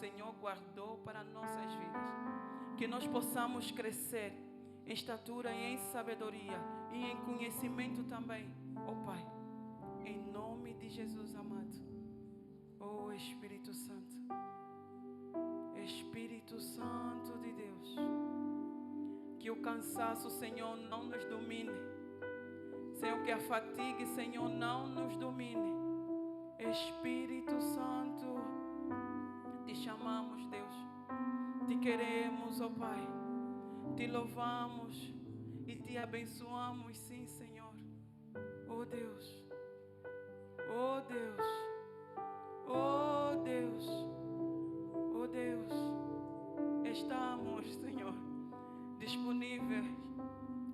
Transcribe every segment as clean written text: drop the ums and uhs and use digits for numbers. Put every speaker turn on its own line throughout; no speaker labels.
Senhor guardou para nossas vidas. Que nós possamos crescer em estatura e em sabedoria e em conhecimento também, ó Pai. Em nome de Jesus amado. Ó Espírito Santo. Espírito Santo de Deus. Que o cansaço, Senhor, não nos domine. Senhor, que a fadiga, Senhor, não nos domine. Espírito Santo, te chamamos, Deus. Te queremos, ó Pai. Te louvamos e te abençoamos, sim, Senhor. Oh Deus. Oh Deus. Oh Deus. Oh Deus. Estamos, Senhor, disponíveis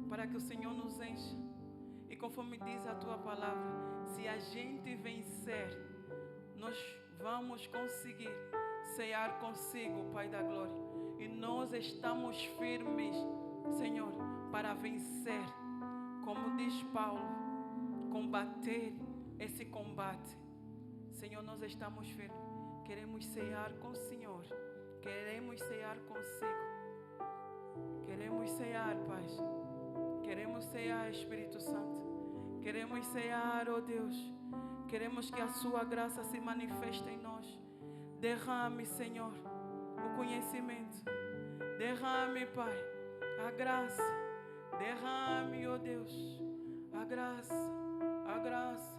para que o Senhor nos encha. E conforme diz a tua palavra, se a gente vencer, nós vamos conseguir cear consigo, Pai da glória. E nós estamos firmes, Senhor, para vencer. Como diz Paulo, combater esse combate. Senhor, nós estamos firmes. Queremos cear com o Senhor. Queremos cear consigo. Queremos cear, Pai. Queremos cear, Espírito Santo. Queremos cear, ó Deus. Queremos que a sua graça se manifeste em nós. Derrame, Senhor, o conhecimento. Derrame, Pai, a graça. Derrame, ó Deus, a graça, a graça,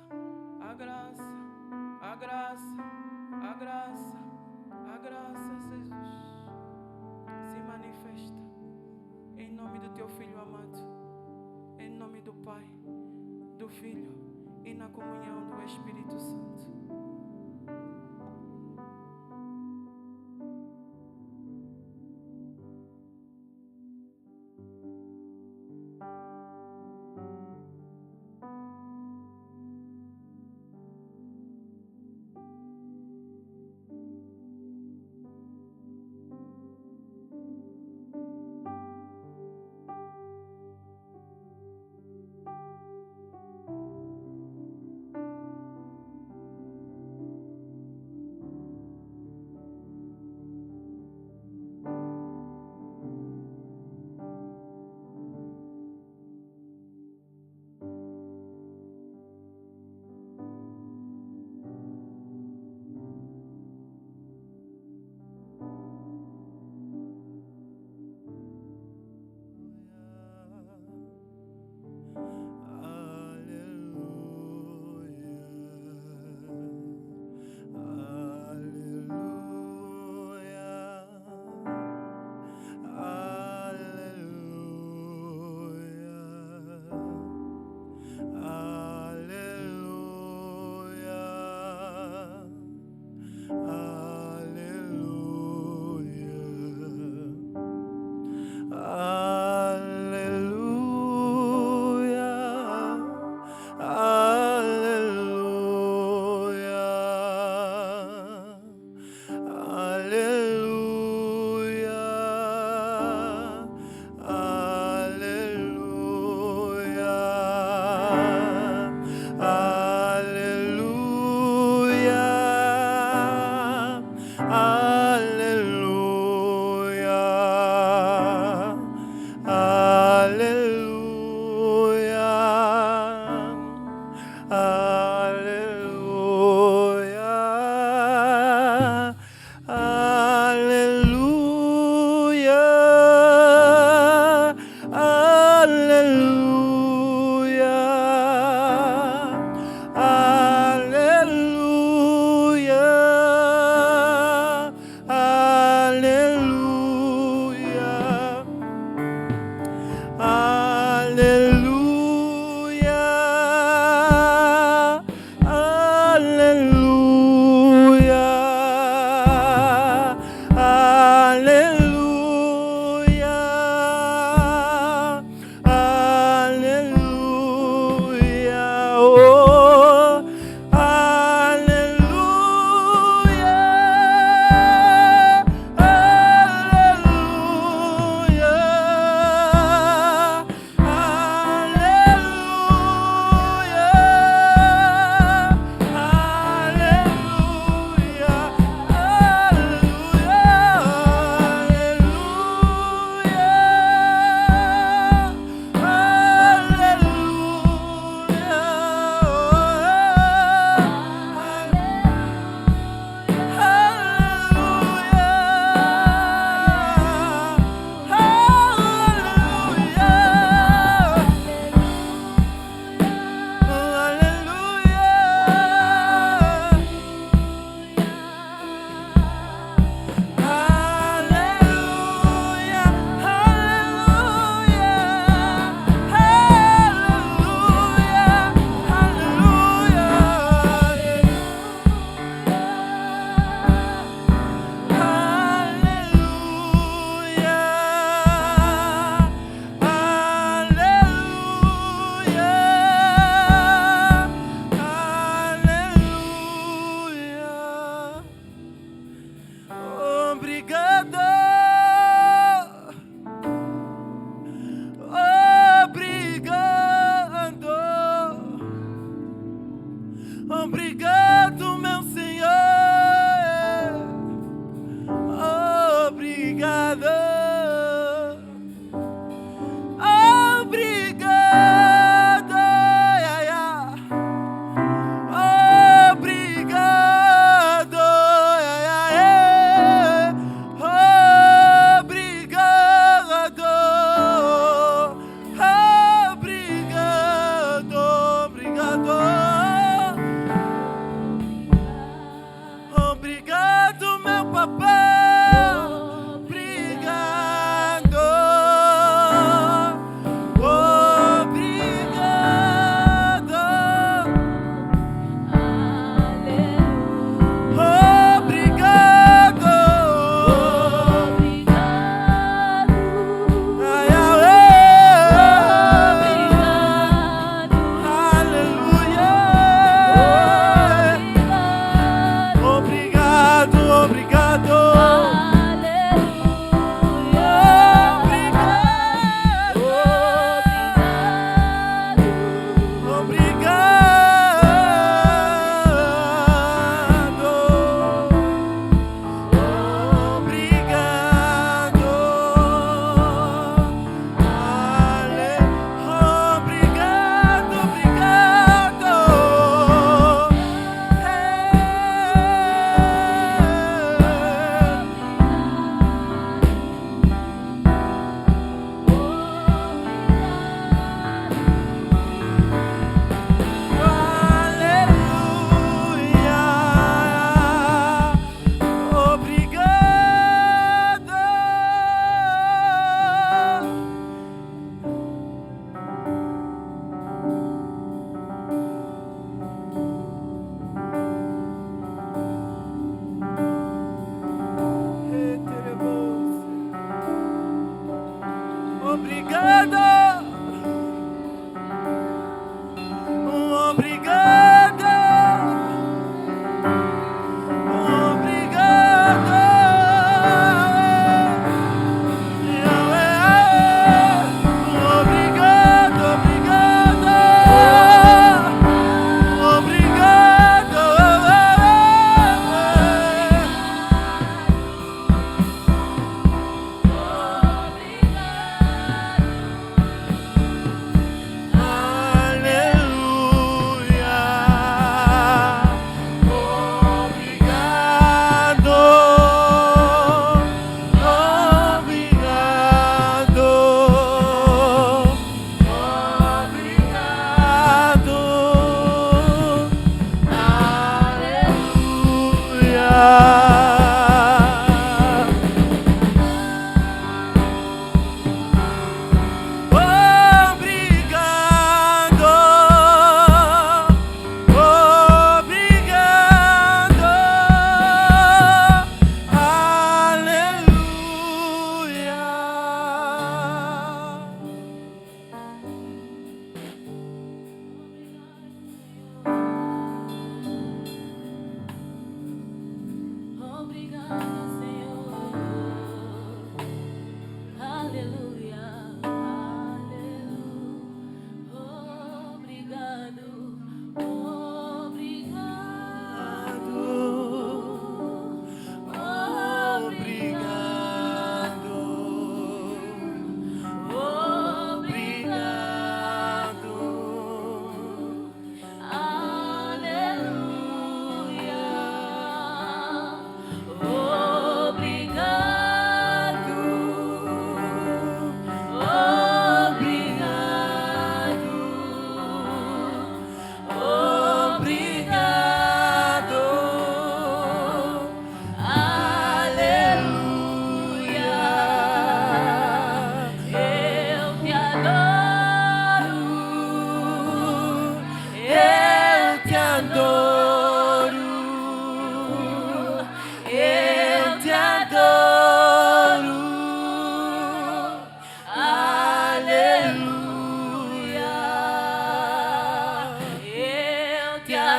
a graça, a graça, a graça, a graça, Jesus. Se manifesta em nome do teu Filho amado, em nome do Pai, do Filho e na comunhão do Espírito Santo.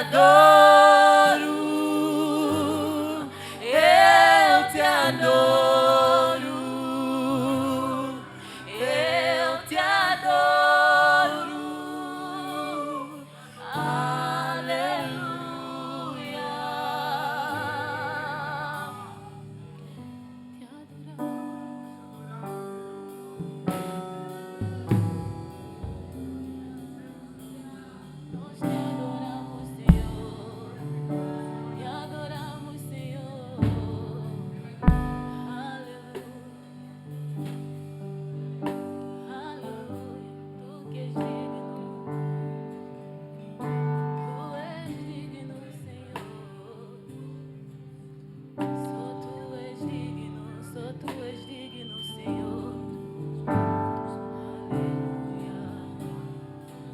adoro, eu te adoro, eu te adoro, aleluia. Te Nós te adoramos, Senhor. Te adoramos, Senhor. Aleluia. Aleluia. Tu que és digno. Tu és digno, Senhor. Só tu és digno. Só tu és digno, Senhor. Aleluia.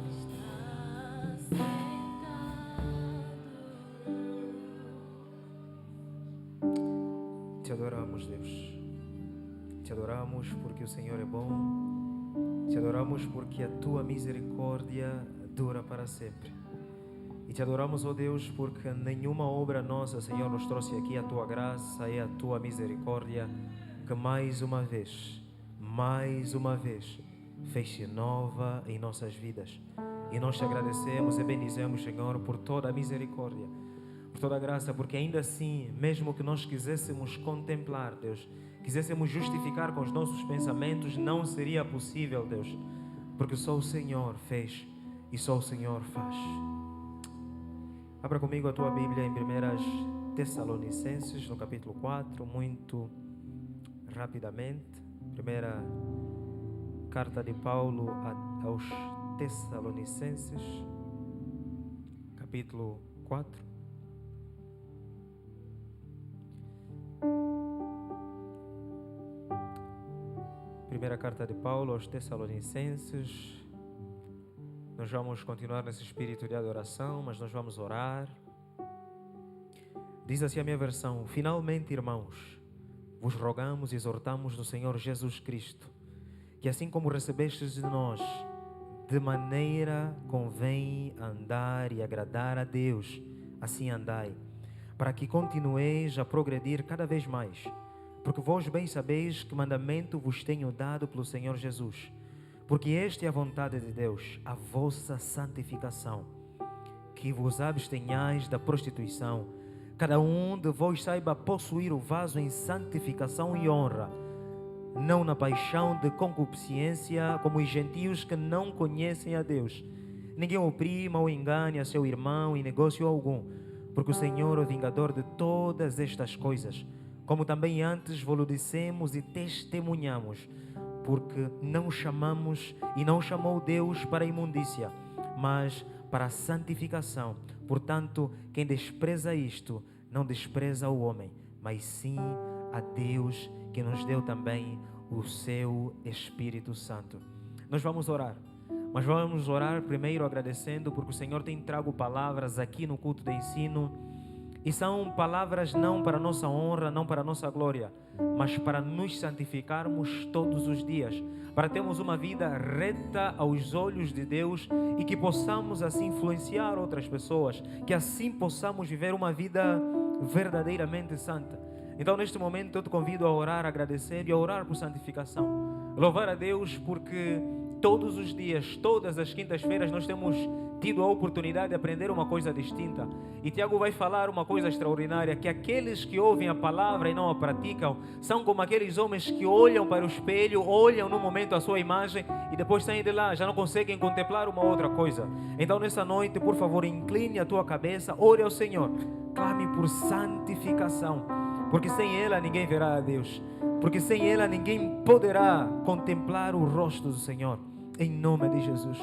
Está sentado.
Te adoramos, Deus. Te adoramos porque o Senhor é bom. Te adoramos porque a tua misericórdia dura para sempre. E te adoramos, ó Deus, porque nenhuma obra nossa, Senhor, nos trouxe aqui a tua graça e a tua misericórdia, que mais uma vez, fez-se nova em nossas vidas. E nós te agradecemos e bendizemos, Senhor, por toda a misericórdia, por toda a graça, porque ainda assim, mesmo que nós quiséssemos contemplar, Deus, quiséssemos justificar com os nossos pensamentos, não seria possível, Deus, porque só o Senhor fez e só o Senhor faz. Abra comigo a tua Bíblia em 1 Tessalonicenses, no capítulo 4, muito rapidamente. Primeira carta de Paulo aos Tessalonicenses, capítulo 4. Primeira carta de Paulo aos Tessalonicenses. Nós vamos continuar nesse espírito de adoração, mas nós vamos orar. Diz assim a minha versão: finalmente, irmãos, vos rogamos e exortamos no Senhor Jesus Cristo, que assim como recebestes de nós, de maneira convém andar e agradar a Deus, assim andai, para que continueis a progredir cada vez mais, porque vós bem sabeis que mandamento vos tenho dado pelo Senhor Jesus, porque esta é a vontade de Deus, a vossa santificação, que vos abstenhais da prostituição, cada um de vós saiba possuir o vaso em santificação e honra, não na paixão de concupiscência, como os gentios que não conhecem a Deus. Ninguém oprima ou engane a seu irmão em negócio algum, porque o Senhor é o vingador de todas estas coisas, como também antes vos dissemos e testemunhamos, porque não chamamos e não chamou Deus para a imundícia, mas para a santificação. Portanto, quem despreza isto, não despreza o homem, mas sim a Deus, que nos deu também o seu Espírito Santo. Nós vamos orar, mas vamos orar primeiro agradecendo, porque o Senhor tem trago palavras aqui no culto de ensino, e são palavras não para nossa honra, não para nossa glória, mas para nos santificarmos todos os dias, para termos uma vida reta aos olhos de Deus e que possamos assim influenciar outras pessoas, que assim possamos viver uma vida verdadeiramente santa. Então, neste momento, eu te convido a orar, a agradecer e a orar por santificação. Louvar a Deus porque todos os dias, todas as quintas-feiras, nós temos tido a oportunidade de aprender uma coisa distinta. E Tiago vai falar uma coisa extraordinária, que aqueles que ouvem a palavra e não a praticam, são como aqueles homens que olham para o espelho, olham no momento a sua imagem e depois saem de lá, já não conseguem contemplar uma outra coisa. Então, nessa noite, por favor, incline a tua cabeça, ore ao Senhor, clame por santificação, porque sem ela ninguém verá a Deus, porque sem ela ninguém poderá contemplar o rosto do Senhor, em nome de Jesus.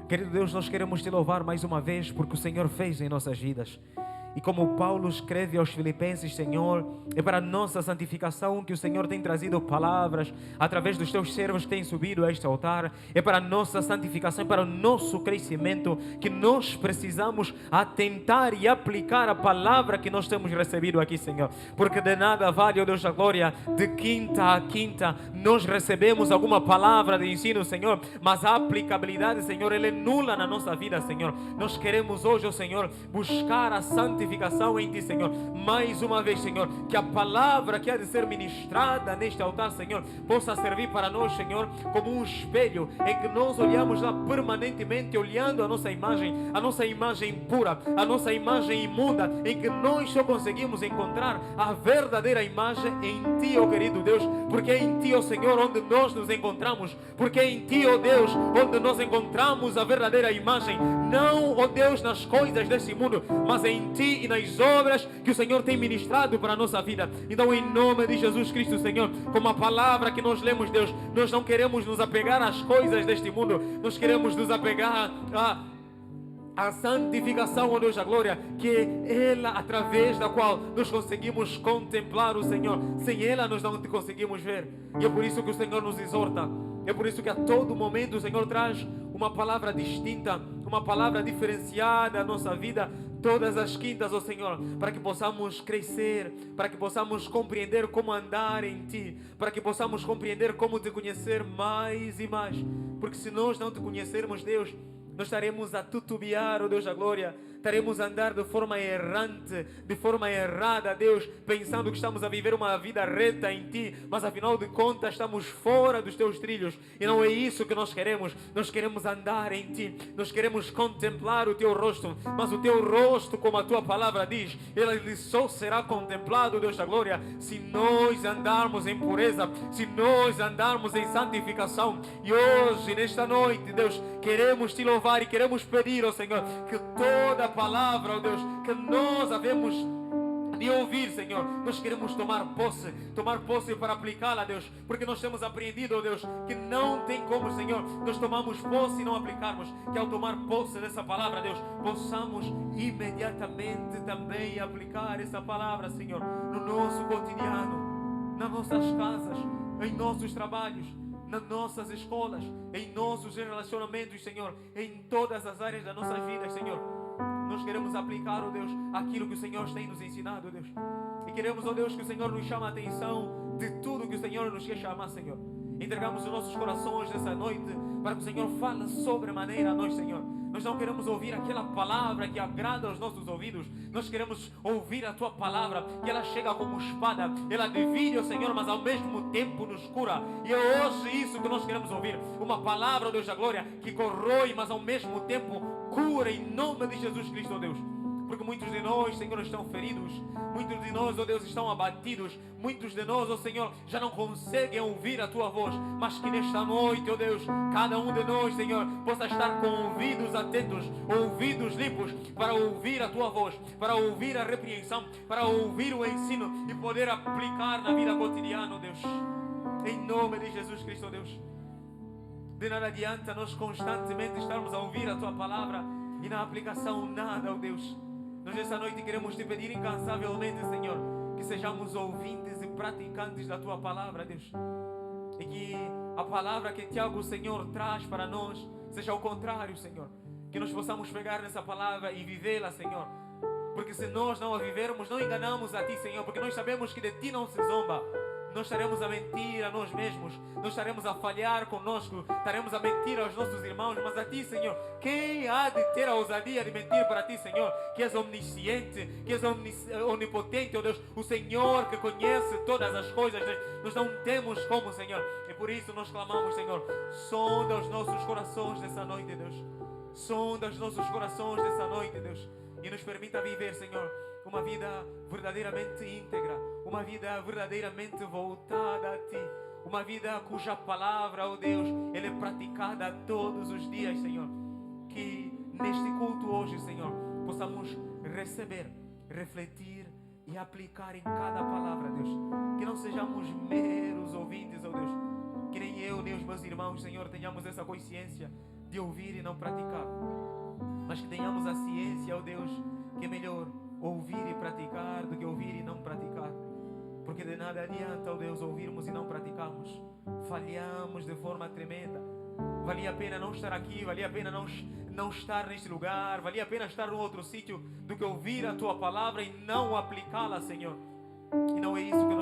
Querido Deus, nós queremos te louvar mais uma vez porque o Senhor fez em nossas vidas. E como Paulo escreve aos Filipenses, Senhor, é para a nossa santificação que o Senhor tem trazido palavras através dos teus servos que têm subido a este altar. É para a nossa santificação, é para o nosso crescimento que nós precisamos atentar e aplicar a palavra que nós temos recebido aqui, Senhor. Porque de nada vale, ó Deus da glória, de quinta a quinta nós recebemos alguma palavra de ensino, Senhor, mas a aplicabilidade, Senhor, ela é nula na nossa vida, Senhor. Nós queremos hoje, ó Senhor, buscar a santificação em Ti, Senhor. Mais uma vez, Senhor, que a palavra que há de ser ministrada neste altar, Senhor, possa servir para nós, Senhor, como um espelho em que nós olhamos lá permanentemente, olhando a nossa imagem pura, a nossa imagem imunda, em que nós só conseguimos encontrar a verdadeira imagem em Ti, ó querido Deus, porque é em Ti, ó Senhor, onde nós nos encontramos, porque é em Ti, ó Deus, onde nós encontramos a verdadeira imagem, não, ó Deus, nas coisas deste mundo, mas em Ti e nas obras que o Senhor tem ministrado para a nossa vida. Então, em nome de Jesus Cristo, Senhor, como a palavra que nós lemos, Deus, nós não queremos nos apegar às coisas deste mundo, nós queremos nos apegar a santificação, ó Deus da glória, que é ela através da qual nós conseguimos contemplar o Senhor. Sem ela nós não te conseguimos ver. E é por isso que o Senhor nos exorta. É por isso que a todo momento o Senhor traz uma palavra distinta, uma palavra diferenciada à nossa vida, todas as quintas, ó Senhor, para que possamos crescer, para que possamos compreender como andar em Ti, para que possamos compreender como Te conhecer mais e mais. Porque se nós não Te conhecermos, Deus, nós estaremos a tutubiar, ó Deus da glória, estaremos a andar de forma errante, de forma errada, Deus, pensando que estamos a viver uma vida reta em Ti, mas afinal de contas estamos fora dos Teus trilhos, e não é isso que nós queremos andar em Ti, nós queremos contemplar o Teu rosto, mas o Teu rosto, como a Tua palavra diz, ele só será contemplado, Deus da glória, se nós andarmos em pureza, se nós andarmos em santificação. E hoje, nesta noite, Deus, queremos Te louvar e queremos pedir, ó Senhor, que toda a palavra, ó Deus, que nós havemos de ouvir, Senhor, nós queremos tomar posse para aplicá-la, Deus, porque nós temos aprendido, ó Deus, que não tem como, Senhor, nós tomamos posse e não aplicarmos, que ao tomar posse dessa palavra, Deus, possamos imediatamente também aplicar essa palavra, Senhor, no nosso cotidiano, nas nossas casas, em nossos trabalhos, nas nossas escolas, em nossos relacionamentos, Senhor, em todas as áreas da nossa vida, Senhor. Nós queremos aplicar, ó Deus, aquilo que o Senhor tem nos ensinado, ó Deus. E queremos, ó Deus, que o Senhor nos chame a atenção de tudo que o Senhor nos quer chamar, Senhor. Entregamos os nossos corações nessa noite para que o Senhor fale sobremaneira a nós, Senhor. Nós não queremos ouvir aquela palavra que agrada aos nossos ouvidos. Nós queremos ouvir a Tua palavra, que ela chega como espada, ela divide, ó Senhor, mas ao mesmo tempo nos cura. E é hoje isso que nós queremos ouvir. Uma palavra, ó Deus da glória, que corrói, mas ao mesmo tempo cura, em nome de Jesus Cristo, ó Deus. Porque muitos de nós, Senhor, estão feridos. Muitos de nós, ó Deus, estão abatidos. Muitos de nós, ó Senhor, já não conseguem ouvir a Tua voz. Mas que nesta noite, ó Deus, cada um de nós, Senhor, possa estar com ouvidos atentos, ouvidos limpos, para ouvir a Tua voz, para ouvir a repreensão, para ouvir o ensino e poder aplicar na vida cotidiana, ó Deus. Em nome de Jesus Cristo, ó Deus. De nada adianta nós constantemente estarmos a ouvir a Tua palavra e na aplicação nada, ó Deus. Nós esta noite queremos Te pedir incansavelmente, Senhor, que sejamos ouvintes e praticantes da Tua palavra, Deus. E que a palavra que Tiago, Senhor, traz para nós seja o contrário, Senhor. Que nós possamos pegar nessa palavra e vivê-la, Senhor. Porque se nós não a vivermos, não enganamos a Ti, Senhor. Porque nós sabemos que de Ti não se zomba. Nós estaremos a mentir a nós mesmos, nós estaremos a falhar conosco, estaremos a mentir aos nossos irmãos, mas a Ti, Senhor, quem há de ter a ousadia de mentir para Ti, Senhor, que és omnisciente, que és onipotente, ó Deus, o Senhor que conhece todas as coisas, Deus, nós não temos como, Senhor, e por isso nós clamamos, Senhor, sonda os nossos corações nessa noite, Deus, sonda os nossos corações nessa noite, Deus, e nos permita viver, Senhor, uma vida verdadeiramente íntegra, uma vida verdadeiramente voltada a Ti, uma vida cuja palavra, ó Deus, ela é praticada todos os dias, Senhor. Que neste culto hoje, Senhor, possamos receber, refletir e aplicar em cada palavra, Deus. Que não sejamos meros ouvintes, ó Deus. Que nem eu, Deus, meus irmãos, Senhor, tenhamos essa consciência de ouvir e não praticar. Mas que tenhamos a ciência, ó Deus, que é melhor ouvir e praticar do que ouvir e não praticar. Porque de nada adianta, ó Deus, ouvirmos e não praticarmos. Falhamos de forma tremenda. Valia a pena não estar aqui, valia a pena não estar neste lugar, valia a pena estar num outro sítio do que ouvir a Tua palavra e não aplicá-la, Senhor. E não é isso que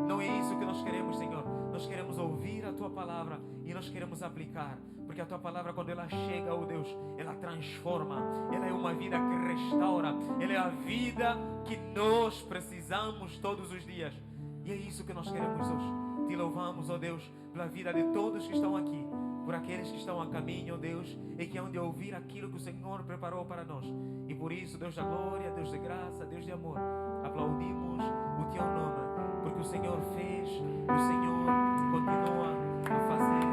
não é isso que nós queremos, Senhor. Nós queremos ouvir a Tua palavra e nós queremos aplicar. Porque a Tua palavra, quando ela chega, oh Deus, ela transforma. Ela é uma vida que restaura. Ela é a vida que nós precisamos todos os dias. E é isso que nós queremos hoje. Te louvamos, oh Deus, pela vida de todos que estão aqui, por aqueles que estão a caminho, oh Deus, e que hão de ouvir aquilo que o Senhor preparou para nós. E por isso, Deus da glória, Deus de graça, Deus de amor, aplaudimos o Teu nome, porque o Senhor fez e o Senhor continua a fazer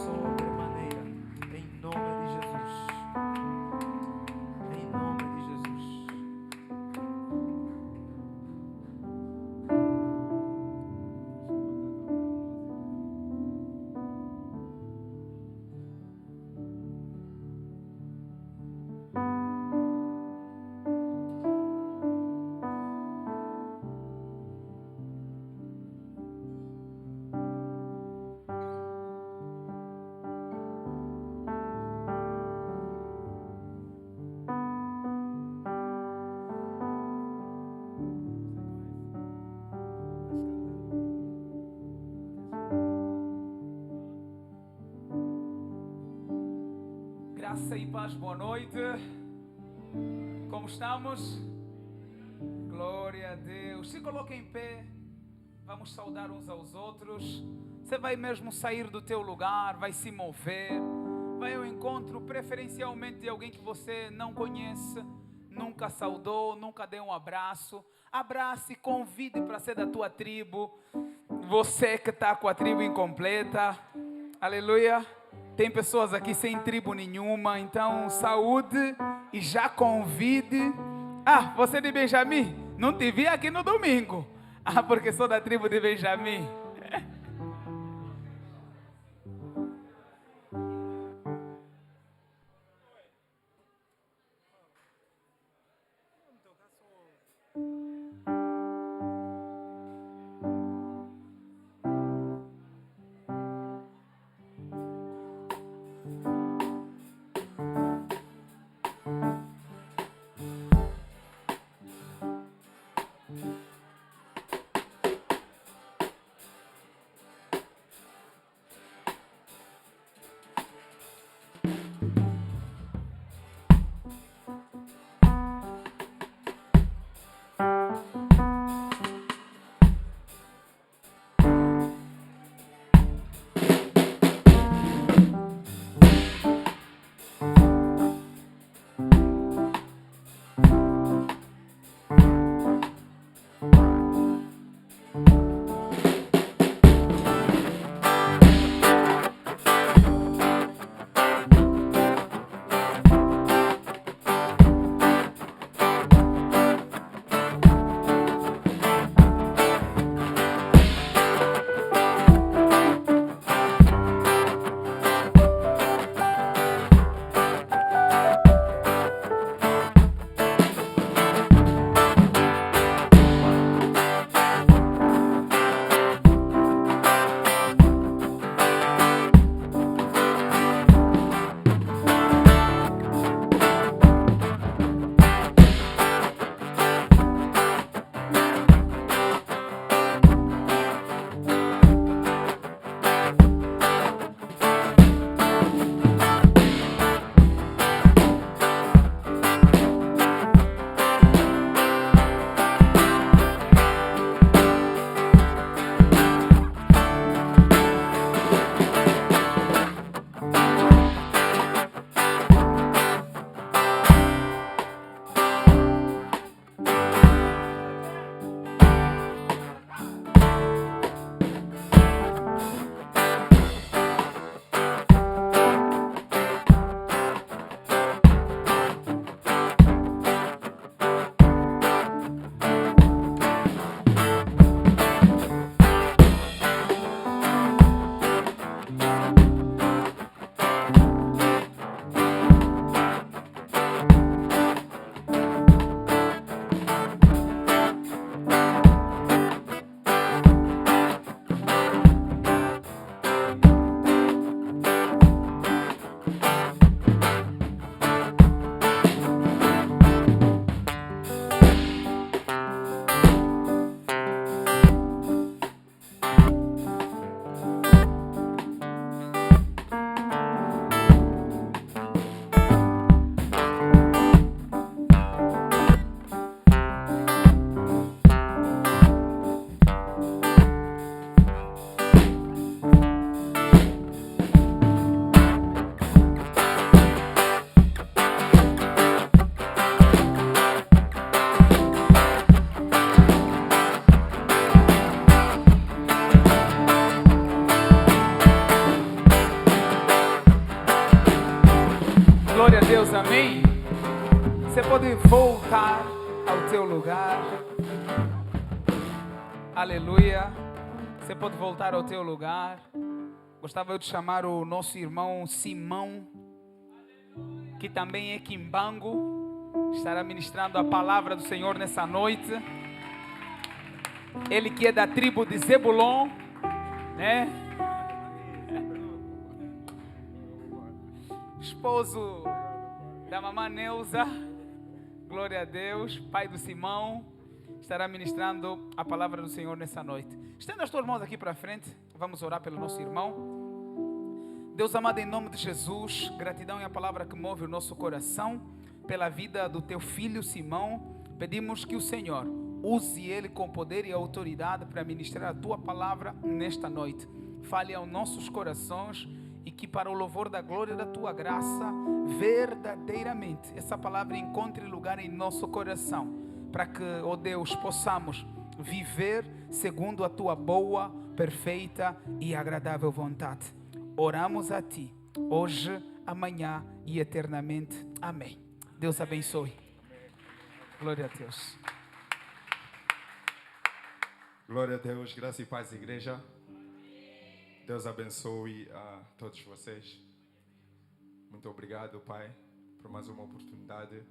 sobremaneira. Em nome de Jesus. Em nome de Jesus.
Graça e paz, boa noite. Como estamos? Glória a Deus. Se coloque em pé. Vamos saudar uns aos outros. Você vai mesmo sair do teu lugar, vai se mover, vai ao encontro preferencialmente de alguém que você não conhece, nunca saudou, nunca deu um abraço. Abrace, convide para ser da tua tribo. Você que está com a tribo incompleta. Aleluia. Tem pessoas aqui sem tribo nenhuma, então saúde e já convide. Ah, você de Benjamim? Não te vi aqui no domingo. Ah, porque sou da tribo de Benjamim. Glória a Deus, amém. Você pode voltar ao teu lugar. Aleluia. Você pode voltar ao teu lugar. Gostava eu de chamar o nosso irmão Simão, que também é quimbango, estará ministrando a palavra do Senhor nessa noite. Ele que é da tribo de Zebulon, né? Esposo da mamã Neuza, glória a Deus, pai do Simão, estará ministrando a palavra do Senhor nessa noite. Estenda as tuas mãos aqui para frente, vamos orar pelo nosso irmão. Deus amado, em nome de Jesus, gratidão é a palavra que move o nosso coração, pela vida do teu filho Simão. Pedimos que o Senhor use ele com poder e autoridade para ministrar a tua palavra nesta noite. Fale aos nossos corações e que, para o louvor da glória da tua graça, verdadeiramente essa palavra encontre lugar em nosso coração, para que, ó Deus, possamos viver segundo a tua boa, perfeita e agradável vontade. Oramos a ti, hoje, amanhã e eternamente. Amém. Deus abençoe. Glória a Deus.
Glória a Deus, graça e paz, igreja. Deus abençoe a todos vocês. Muito obrigado, Pai, por mais uma oportunidade.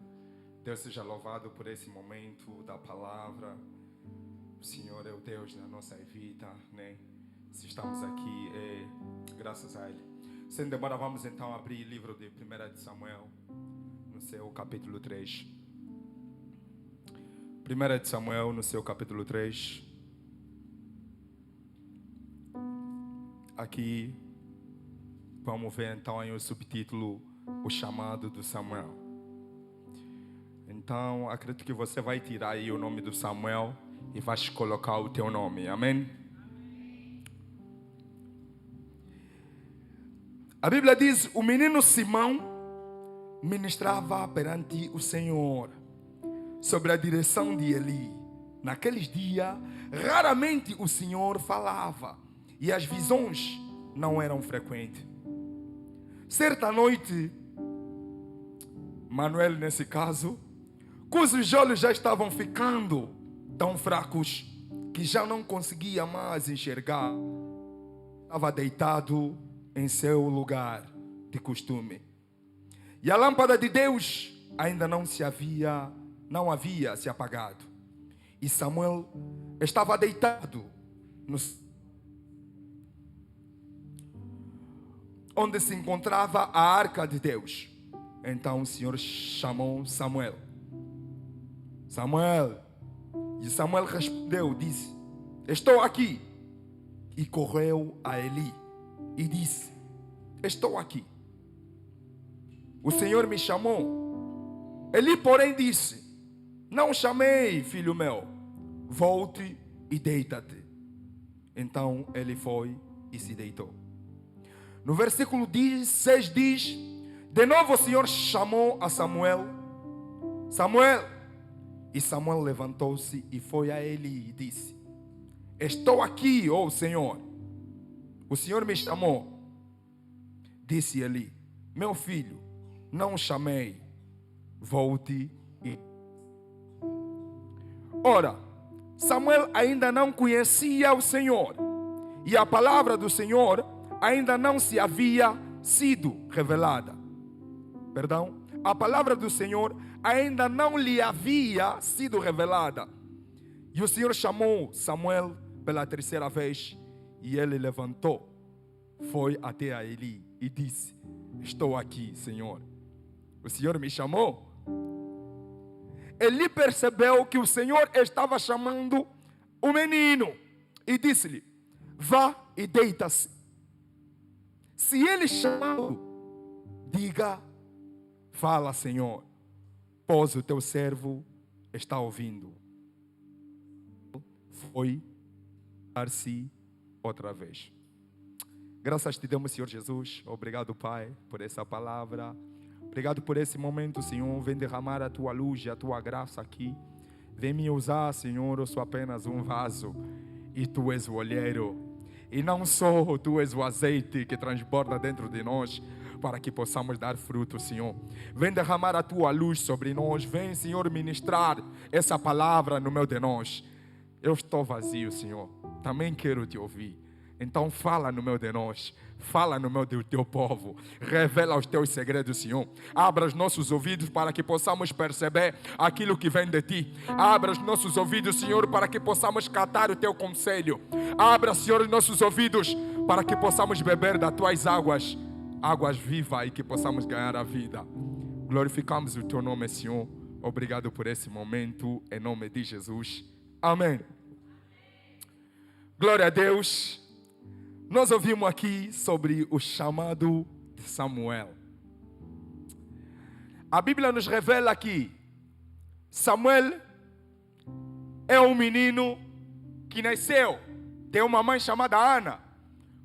Deus seja louvado por esse momento da palavra. O Senhor é o Deus da nossa vida, né? Se estamos aqui, é graças a Ele. Sem demora, vamos então abrir o livro de 1 de Samuel, no seu capítulo 3. 1 de Samuel, no seu capítulo 3. Aqui vamos ver então em o subtítulo O Chamado do Samuel. Então acredito que você vai tirar aí o nome do Samuel e vai colocar o teu nome, amém? A Bíblia diz: o menino Simão ministrava perante o Senhor sobre a direção de Eli. Naqueles dias raramente o Senhor falava e as visões não eram frequentes. Certa noite, Manuel, nesse caso, cujos olhos já estavam ficando tão fracos que já não conseguia mais enxergar, estava deitado em seu lugar de costume. E a lâmpada de Deus ainda não havia se apagado. E Samuel estava deitado onde se encontrava a arca de Deus. Então o Senhor chamou Samuel. Samuel. E Samuel respondeu, disse: estou aqui. E correu a Eli e disse: estou aqui. O Senhor me chamou. Eli, porém, disse: não chamei, filho meu. Volte e deita-te. Então ele foi e se deitou. No versículo 6 diz: de novo o Senhor chamou a Samuel. Samuel. E Samuel levantou-se e foi a Eli e disse: estou aqui, ó Senhor. O Senhor me chamou. Disse Eli: meu filho, não chamei. Volte e... Ora, Samuel ainda não conhecia o Senhor, e a palavra do Senhor ainda não se havia sido revelada. Perdão, a palavra do Senhor ainda não lhe havia sido revelada. E o Senhor chamou Samuel pela terceira vez, e ele levantou, foi até a Eli e disse: estou aqui, Senhor. O Senhor me chamou. Eli percebeu que o Senhor estava chamando o menino e disse-lhe: vá e deita-se. Se ele chamá-lo, diga: fala, Senhor, pois o teu servo está ouvindo. Foi dar-se outra vez. Graças te damos, Senhor Jesus. Obrigado, Pai, por essa palavra. Obrigado por esse momento, Senhor. Vem derramar a tua luz e a tua graça aqui. Vem me usar, Senhor. Eu sou apenas um vaso e tu és o olheiro. E não só tu és o azeite que transborda dentro de nós, para que possamos dar fruto, Senhor. Vem derramar a tua luz sobre nós. Vem, Senhor, ministrar essa palavra no meio de nós. Eu estou vazio, Senhor. Também quero te ouvir. Então fala no meio de nós. Fala no meio do teu povo. Revela os teus segredos, Senhor. Abra os nossos ouvidos para que possamos perceber aquilo que vem de ti. Abra os nossos ouvidos, Senhor, para que possamos catar o teu conselho. Abra, Senhor, os nossos ouvidos para que possamos beber das tuas águas. Águas vivas e que possamos ganhar a vida. Glorificamos o teu nome, Senhor. Obrigado por esse momento. Em nome de Jesus. Amém. Glória a Deus. Nós ouvimos aqui sobre o chamado de Samuel. A Bíblia nos revela que Samuel é um menino que nasceu. Tem uma mãe chamada Ana.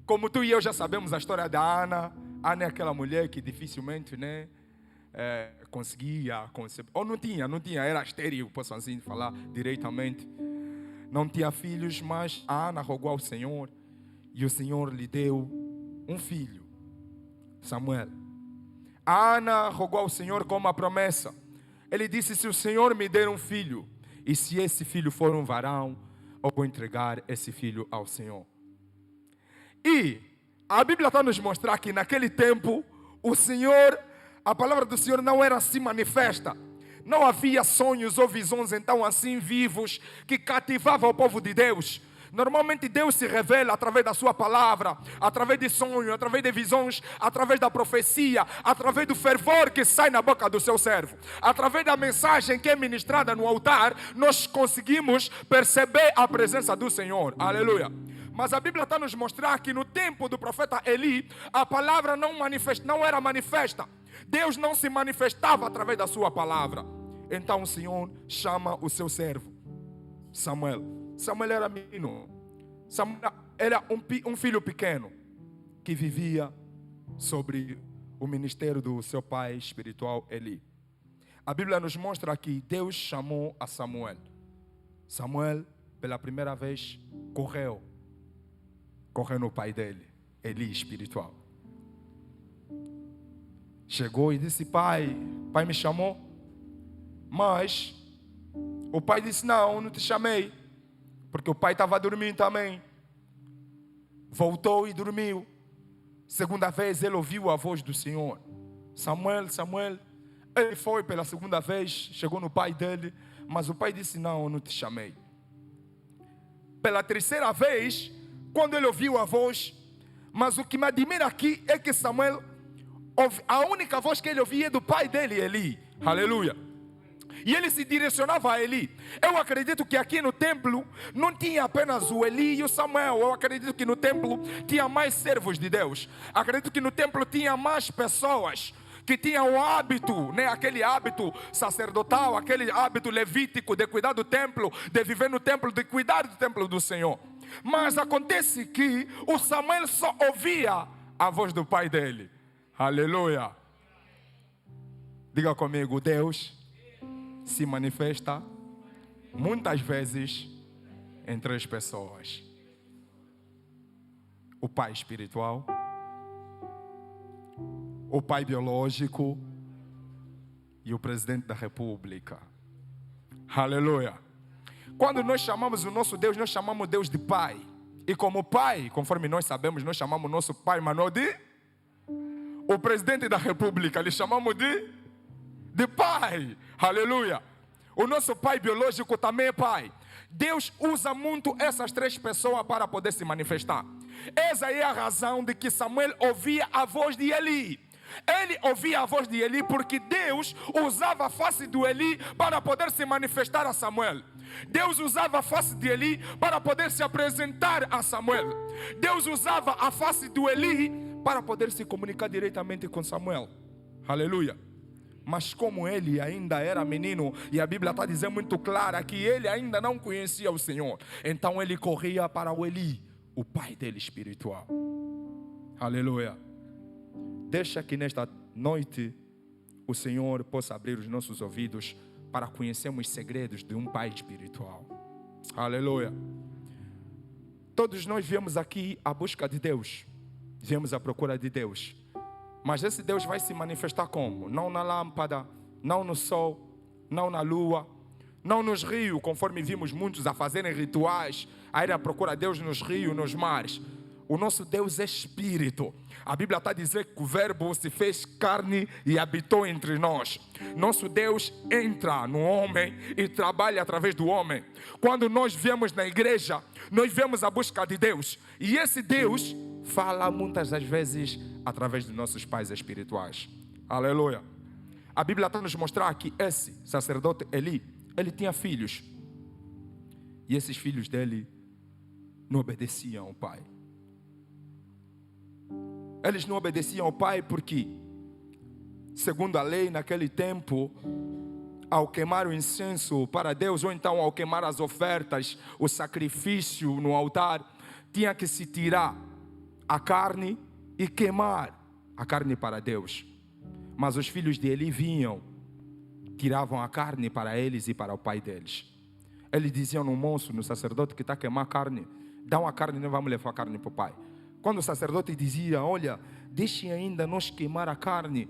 Como tu e eu já sabemos a história da Ana. Ana é aquela mulher que dificilmente, conseguia conceber. Ou não tinha, era estéril, posso assim falar diretamente. Não tinha filhos, mas a Ana rogou ao Senhor. E o Senhor lhe deu um filho, Samuel. A Ana rogou ao Senhor com uma promessa. Ele disse: se o Senhor me der um filho, e se esse filho for um varão, eu vou entregar esse filho ao Senhor. E a Bíblia está nos mostrar que naquele tempo, o Senhor, a palavra do Senhor não era assim manifesta. Não havia sonhos ou visões então assim vivos que cativavam o povo de Deus. Normalmente Deus se revela através da sua palavra, através de sonhos, através de visões, através da profecia, através do fervor que sai na boca do seu servo. Através da mensagem que é ministrada no altar, nós conseguimos perceber a presença do Senhor. Aleluia. Mas a Bíblia está nos mostrar que no tempo do profeta Eli, a palavra não era manifesta. Deus não se manifestava através da sua palavra. Então o Senhor chama o seu servo, Samuel. Samuel era menino. Samuel era um filho pequeno que vivia sobre o ministério do seu pai espiritual Eli. A Bíblia nos mostra que Deus chamou a Samuel. Samuel, pela primeira vez, correu no pai dele, Eli espiritual. Chegou e disse: pai me chamou. Mas o pai disse: não te chamei. Porque o pai estava dormindo também. Voltou e dormiu. Segunda vez ele ouviu a voz do Senhor. Samuel, Samuel. Ele foi pela segunda vez, chegou no pai dele. Mas o pai disse: não te chamei. Pela terceira vez, quando ele ouviu a voz. Mas o que me admira aqui é que Samuel, a única voz que ele ouvia é do pai dele, Eli. Aleluia. E ele se direcionava a Eli. Eu acredito que aqui no templo não tinha apenas o Eli e o Samuel. Eu acredito que no templo tinha mais servos de Deus. Acredito que no templo tinha mais pessoas que tinham o hábito, aquele hábito sacerdotal, aquele hábito levítico de cuidar do templo, de viver no templo, de cuidar do templo do Senhor. Mas acontece que o Samuel só ouvia a voz do pai dele. Aleluia. Diga comigo: Deus se manifesta muitas vezes em três pessoas: o pai espiritual, o pai biológico e o presidente da república. Aleluia. Quando nós chamamos o nosso Deus, nós chamamos Deus de pai. E como pai, conforme nós sabemos, nós chamamos nosso pai Manoel de o presidente da república, lhe chamamos de pai. Aleluia. O nosso pai biológico também é pai. Deus usa muito essas três pessoas para poder se manifestar. Essa é a razão de que Samuel ouvia a voz de Eli. Ele ouvia a voz de Eli porque Deus usava a face do Eli para poder se manifestar a Samuel. Deus usava a face de Eli para poder se apresentar a Samuel. Deus usava a face do Eli para poder se comunicar diretamente com Samuel. Aleluia. Mas como ele ainda era menino, e a Bíblia está dizendo muito clara que ele ainda não conhecia o Senhor, então ele corria para o Eli, o pai dele espiritual. Aleluia. Deixa que nesta noite o Senhor possa abrir os nossos ouvidos para conhecermos os segredos de um pai espiritual. Aleluia. Todos nós viemos aqui à busca de Deus, viemos à procura de Deus. Mas esse Deus vai se manifestar como? Não na lâmpada, não no sol, não na lua, não nos rios, conforme vimos muitos a fazerem rituais, a ir à procura de Deus nos rios, nos mares. O nosso Deus é espírito. A Bíblia está a dizer que o verbo se fez carne e habitou entre nós. Nosso Deus entra no homem e trabalha através do homem. Quando nós viemos na igreja, nós vemos a busca de Deus. E esse Deus fala muitas das vezes através dos nossos pais espirituais. Aleluia. A Bíblia está a nos mostrar que esse sacerdote Eli, ele tinha filhos. E esses filhos dele não obedeciam ao pai. Eles não obedeciam ao pai porque, segundo a lei naquele tempo, ao queimar o incenso para Deus, ou então ao queimar as ofertas, o sacrifício no altar, tinha que se tirar a carne e queimar a carne para Deus. Mas os filhos de Eli vinham, tiravam a carne para eles e para o pai deles. Eles diziam no moço, no sacerdote que está a queimar a carne: dá uma carne, não vamos levar a carne para o pai. Quando o sacerdote dizia: olha, deixem ainda nós queimar a carne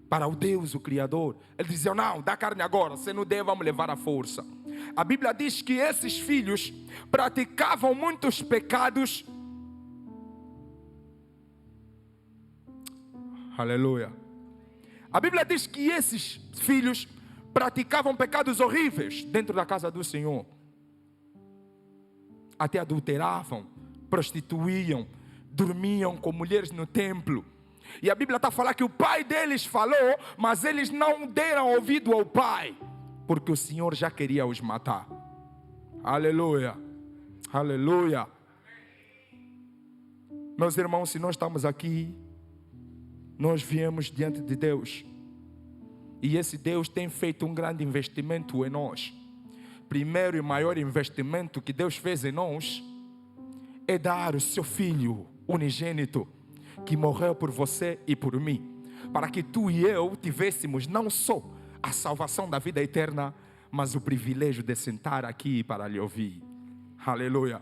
para o Deus, o Criador, eles diziam: não, dá carne agora, se não der, vamos levar à força. A Bíblia diz que esses filhos praticavam muitos pecados. Aleluia. A Bíblia diz que esses filhos praticavam pecados horríveis dentro da casa do Senhor. Até adulteravam, prostituíam, dormiam com mulheres no templo. E a Bíblia está a falar que o pai deles falou, mas eles não deram ouvido ao pai, porque o Senhor já queria os matar. Aleluia. Aleluia. Meus irmãos, se nós estamos aqui, nós viemos diante de Deus. E esse Deus tem feito um grande investimento em nós. Primeiro e maior investimento que Deus fez em nós é dar o seu Filho unigênito, que morreu por você e por mim, para que tu e eu tivéssemos não só a salvação da vida eterna, mas o privilégio de sentar aqui para lhe ouvir. Aleluia.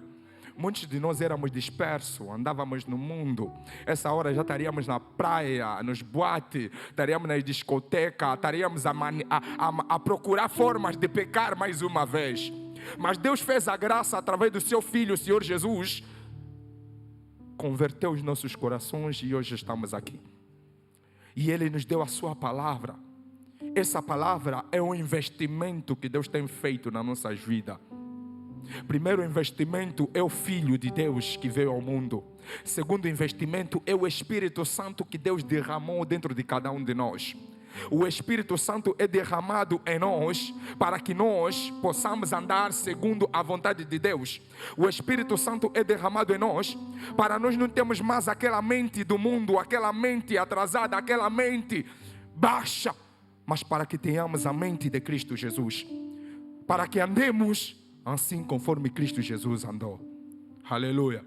Muitos de nós éramos dispersos, andávamos no mundo. Essa hora já estaríamos na praia, nos boates, estaríamos na discoteca, estaríamos a procurar formas de pecar mais uma vez. Mas Deus fez a graça através do seu Filho, o Senhor Jesus, converteu os nossos corações e hoje estamos aqui. E Ele nos deu a sua palavra. Essa palavra é um investimento que Deus tem feito na nossa vida. Primeiro investimento é o Filho de Deus que veio ao mundo. Segundo investimento é o Espírito Santo que Deus derramou dentro de cada um de nós. O Espírito Santo é derramado em nós para que nós possamos andar segundo a vontade de Deus. O Espírito Santo é derramado em nós para nós não termos mais aquela mente do mundo, aquela mente atrasada, aquela mente baixa, mas para que tenhamos a mente de Cristo Jesus, para que andemos assim conforme Cristo Jesus andou. Aleluia.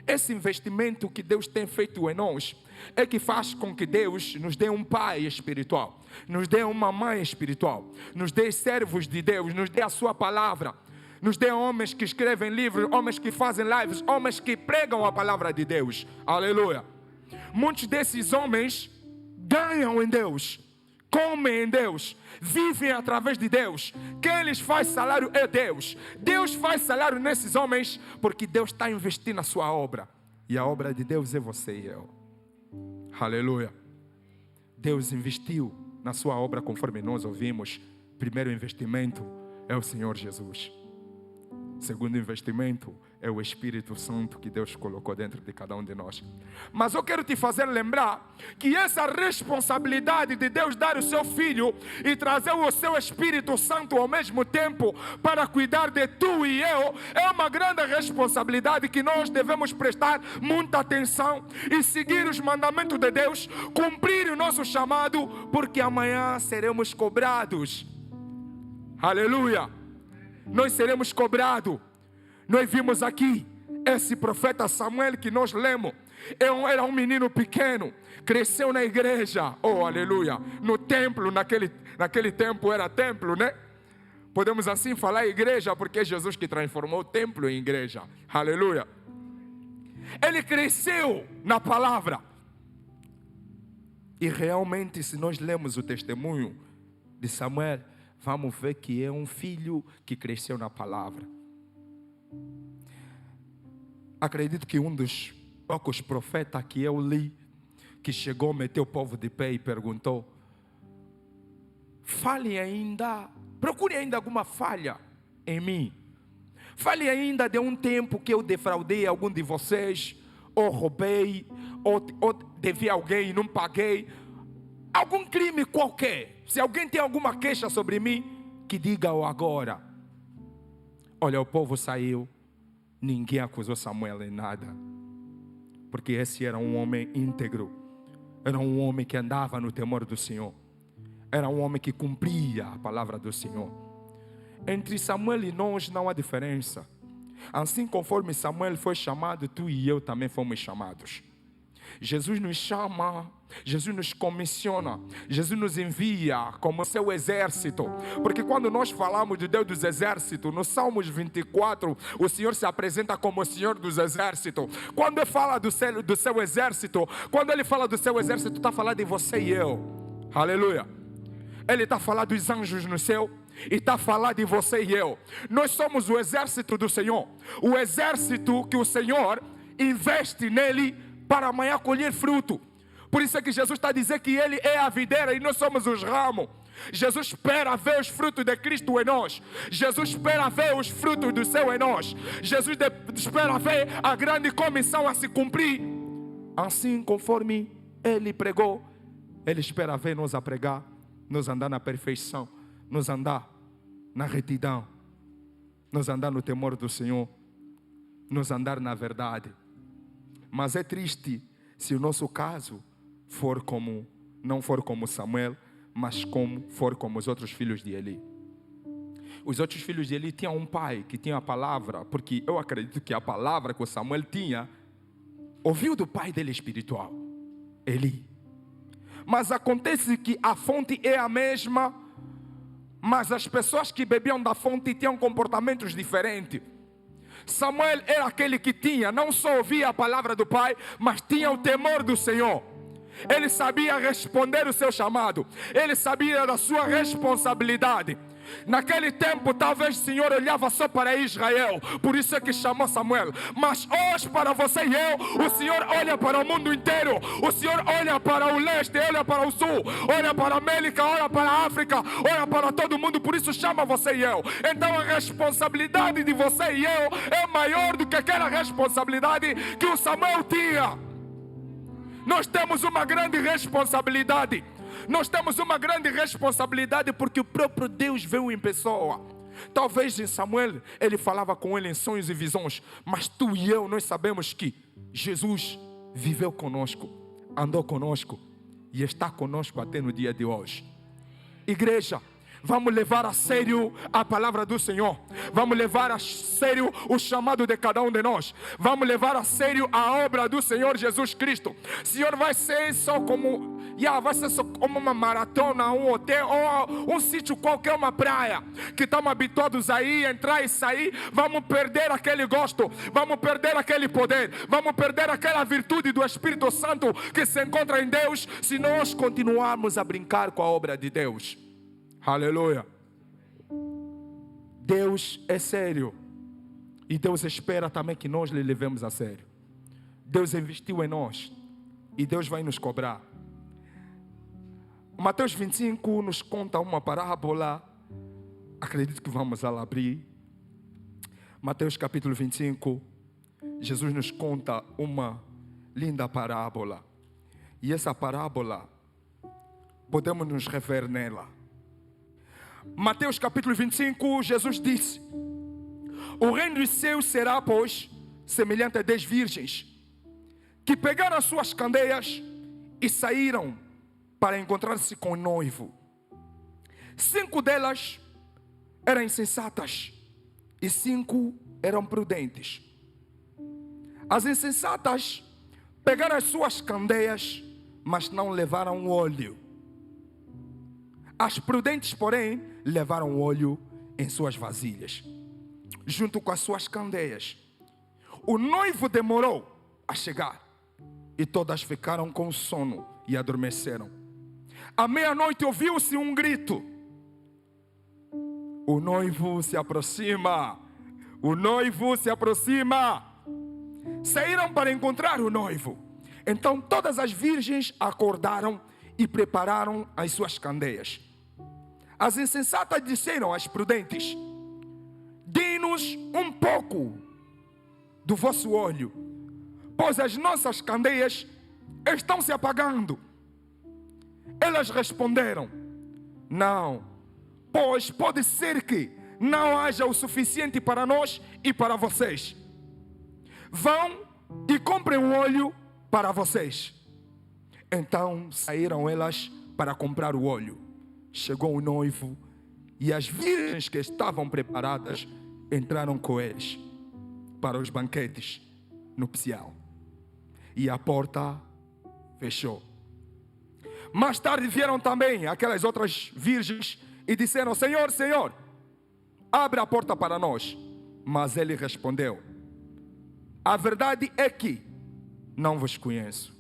Esse investimento que Deus tem feito em nós é que faz com que Deus nos dê um pai espiritual, nos dê uma mãe espiritual, nos dê servos de Deus, nos dê a sua palavra, nos dê homens que escrevem livros, homens que fazem lives, homens que pregam a palavra de Deus. Aleluia. Muitos desses homens ganham em Deus, comem em Deus, vivem através de Deus. Quem lhes faz salário é Deus. Deus faz salário nesses homens porque Deus está investindo na sua obra. E a obra de Deus é você e eu. Aleluia. Deus investiu na sua obra conforme nós ouvimos. Primeiro investimento é o Senhor Jesus. Segundo investimento é o Espírito Santo que Deus colocou dentro de cada um de nós. Mas eu quero te fazer lembrar que essa responsabilidade de Deus dar o seu Filho e trazer o seu Espírito Santo ao mesmo tempo para cuidar de tu e eu, é uma grande responsabilidade que nós devemos prestar muita atenção e seguir os mandamentos de Deus, cumprir o nosso chamado, porque amanhã seremos cobrados. Aleluia. Nós seremos cobrados. Nós vimos aqui esse profeta Samuel que nós lemos. Era um menino pequeno, cresceu na igreja. Oh, aleluia. No templo, naquele tempo era templo, né? Podemos assim falar igreja, porque é Jesus que transformou o templo em igreja. Aleluia. Ele cresceu na palavra. E realmente, se nós lemos o testemunho de Samuel, vamos ver que é um filho que cresceu na palavra. Acredito que um dos poucos profetas que eu li, que chegou, meteu o povo de pé e perguntou: fale ainda, procure ainda alguma falha em mim. Fale ainda de um tempo que eu defraudei algum de vocês, ou roubei, ou devi a alguém e não paguei. Algum crime qualquer. Se alguém tem alguma queixa sobre mim, que diga-o agora. Olha, o povo saiu. Ninguém acusou Samuel em nada. Porque esse era um homem íntegro. Era um homem que andava no temor do Senhor. Era um homem que cumpria a palavra do Senhor. Entre Samuel e nós não há diferença. Assim conforme Samuel foi chamado, tu e eu também fomos chamados. Jesus nos chama, Jesus nos comissiona, Jesus nos envia como seu exército. Porque quando nós falamos de Deus dos exércitos, no Salmos 24, o Senhor se apresenta como o Senhor dos exércitos. Quando ele fala do seu exército, quando ele fala do seu exército, está falando de você e eu. Aleluia. Ele está falando dos anjos no céu e está falando de você e eu. Nós somos o exército do Senhor. O exército que o Senhor investe nele para amanhã colher fruto. Por isso é que Jesus está a dizer que Ele é a videira e nós somos os ramos. Jesus espera ver os frutos de Cristo em nós. Jesus espera ver os frutos do céu em nós. Jesus espera ver a grande comissão a se cumprir. Assim conforme Ele pregou, Ele espera ver nós a pregar, nos andar na perfeição, nos andar na retidão, nos andar no temor do Senhor, nos andar na verdade. Mas é triste se o nosso caso não for como Samuel, mas for como os outros filhos de Eli. Os outros filhos de Eli tinham um pai que tinha a palavra, porque eu acredito que a palavra que o Samuel tinha, ouviu do pai dele espiritual, Eli. Mas acontece que a fonte é a mesma, mas as pessoas que bebiam da fonte tinham comportamentos diferentes. Samuel era aquele que tinha, não só ouvia a palavra do pai, mas tinha o temor do Senhor. Ele sabia responder o seu chamado. Ele sabia da sua responsabilidade. Naquele tempo, talvez o Senhor olhava só para Israel, por isso é que chamou Samuel. Mas hoje, para você e eu, o Senhor olha para o mundo inteiro. O Senhor olha para o leste, olha para o sul, olha para a América, olha para a África, olha para todo mundo, por isso chama você e eu. Então a responsabilidade de você e eu é maior do que aquela responsabilidade que o Samuel tinha. Nós temos uma grande responsabilidade. Nós temos uma grande responsabilidade porque o próprio Deus veio em pessoa. Talvez em Samuel ele falava com ele em sonhos e visões, mas tu e eu, nós sabemos que Jesus viveu conosco, andou conosco e está conosco até no dia de hoje. Igreja, vamos levar a sério a palavra do Senhor. Vamos levar a sério o chamado de cada um de nós. Vamos levar a sério a obra do Senhor Jesus Cristo. O Senhor vai ser só como uma maratona, um hotel ou um sítio qualquer, uma praia, que estamos habituados a ir, entrar e sair. Vamos perder aquele gosto, vamos perder aquele poder, vamos perder aquela virtude do Espírito Santo que se encontra em Deus, se nós continuarmos a brincar com a obra de Deus. Aleluia. Deus é sério e Deus espera também que nós lhe levemos a sério. Deus investiu em nós e Deus vai nos cobrar. Mateus 25 nos conta uma parábola. Acredito que vamos lá abrir. Mateus capítulo 25. Jesus nos conta uma linda parábola. E essa parábola, podemos nos rever nela. Mateus capítulo 25, Jesus disse: o reino dos céus será, pois, semelhante a 10 virgens, que pegaram as suas candeias e saíram para encontrar-se com o noivo. 5 delas eram insensatas e 5 eram prudentes. As insensatas pegaram as suas candeias, mas não levaram óleo. As prudentes, porém, levaram óleo em suas vasilhas, junto com as suas candeias. O noivo demorou a chegar e todas ficaram com sono e adormeceram. À meia-noite ouviu-se um grito: o noivo se aproxima! O noivo se aproxima! Saíram para encontrar o noivo. Então todas as virgens acordaram e prepararam as suas candeias. As insensatas disseram às prudentes: dê-nos um pouco do vosso óleo, pois as nossas candeias estão se apagando. Elas responderam: não, pois pode ser que não haja o suficiente para nós e para vocês. Vão e comprem um óleo para vocês. Então saíram elas para comprar o óleo. Chegou o noivo e as virgens que estavam preparadas entraram com eles para os banquetes nupcial. E a porta fechou. Mais tarde vieram também aquelas outras virgens e disseram: Senhor, Senhor, abre a porta para nós. Mas ele respondeu: a verdade é que não vos conheço.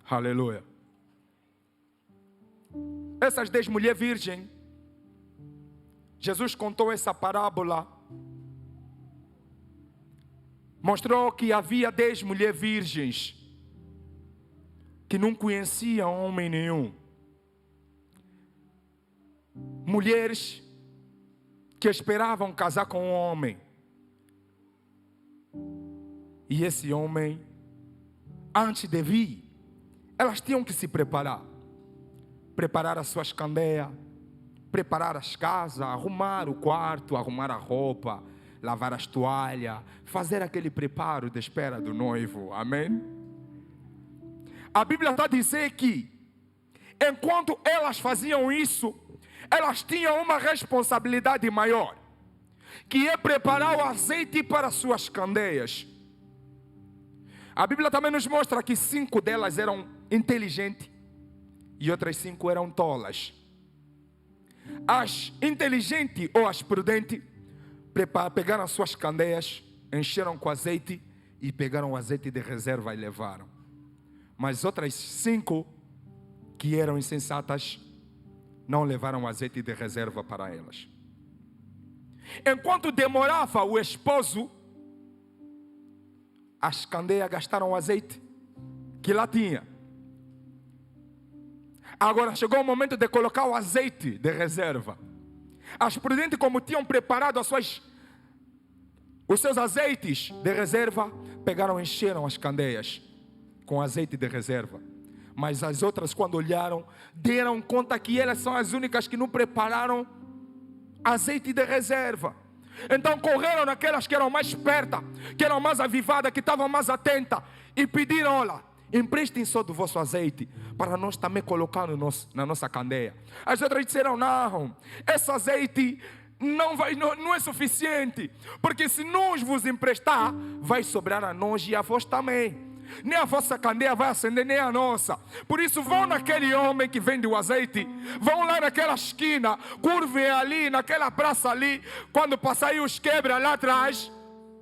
Aleluia. Essas 10 mulheres virgens, Jesus contou essa parábola. Mostrou que havia 10 mulheres virgens que não conheciam homem nenhum. Mulheres que esperavam casar com um homem. E esse homem, antes de vir, elas tinham que se preparar. Preparar as suas candeias, preparar as casas, arrumar o quarto, arrumar a roupa, lavar as toalhas, fazer aquele preparo de espera do noivo. Amém? A Bíblia está a dizer que, enquanto elas faziam isso, elas tinham uma responsabilidade maior, que é preparar o azeite para as suas candeias. A Bíblia também nos mostra que 5 delas eram inteligentes e outras 5 eram tolas. As inteligentes ou as prudentes pegaram as suas candeias, encheram com azeite e pegaram o azeite de reserva e levaram. Mas outras 5 que eram insensatas não levaram azeite de reserva para elas. Enquanto demorava o esposo, as candeias gastaram o azeite que lá tinha. Agora chegou o momento de colocar o azeite de reserva. As prudentes, como tinham preparado os seus azeites de reserva, pegaram e encheram as candeias com azeite de reserva. Mas as outras, quando olharam, deram conta que elas são as únicas que não prepararam azeite de reserva. Então correram naquelas que eram mais espertas, que eram mais avivadas, que estavam mais atentas, e pediram: olha, emprestem só do vosso azeite, para nós também colocar na nossa candeia. As outras disseram: não, esse azeite não é suficiente, porque se nós vos emprestar, vai sobrar a nós e a vós também. Nem a vossa candeia vai acender, nem a nossa. Por isso vão naquele homem que vende o azeite, vão lá naquela esquina, curvem ali, naquela praça ali, quando passar aí os quebra lá atrás,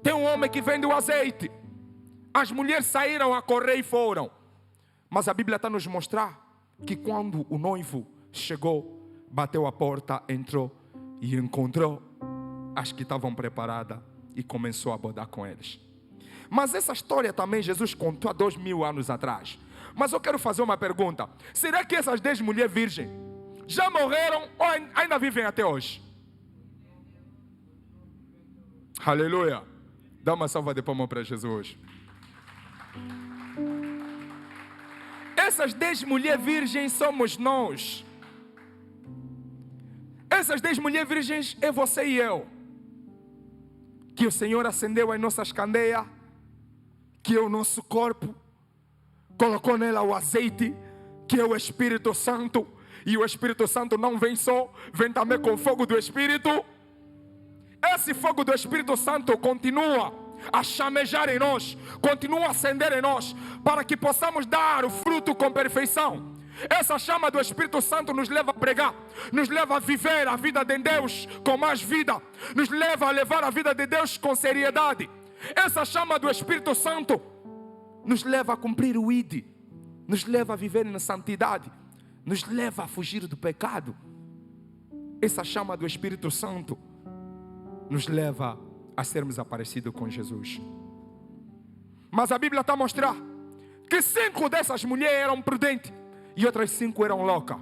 tem um homem que vende o azeite. As mulheres saíram a correr e foram. Mas a Bíblia está a nos mostrar que quando o noivo chegou, bateu a porta, entrou e encontrou as que estavam preparadas e começou a bodar com eles. Mas essa história também Jesus contou há 2000 anos atrás. Mas eu quero fazer uma pergunta: será que essas 10 mulheres virgens já morreram ou ainda vivem até hoje? Aleluia! Dá uma salva de palmas para Jesus. Essas 10 mulheres virgens somos nós. Essas 10 mulheres virgens é você e eu, que o Senhor acendeu as nossas candeias, que é o nosso corpo, colocou nela o azeite, que é o Espírito Santo. E o Espírito Santo não vem só, vem também com o fogo do Espírito. Esse fogo do Espírito Santo continua a chamejar em nós, continua a acender em nós, para que possamos dar o fruto com perfeição. Essa chama do Espírito Santo nos leva a pregar, nos leva a viver a vida de Deus com mais vida, nos leva a levar a vida de Deus com seriedade. Essa chama do Espírito Santo nos leva a cumprir o ID, nos leva a viver na santidade, nos leva a fugir do pecado. Essa chama do Espírito Santo nos leva a sermos parecidos com Jesus. Mas a Bíblia está a mostrar que 5 dessas mulheres eram prudentes e outras 5 eram loucas.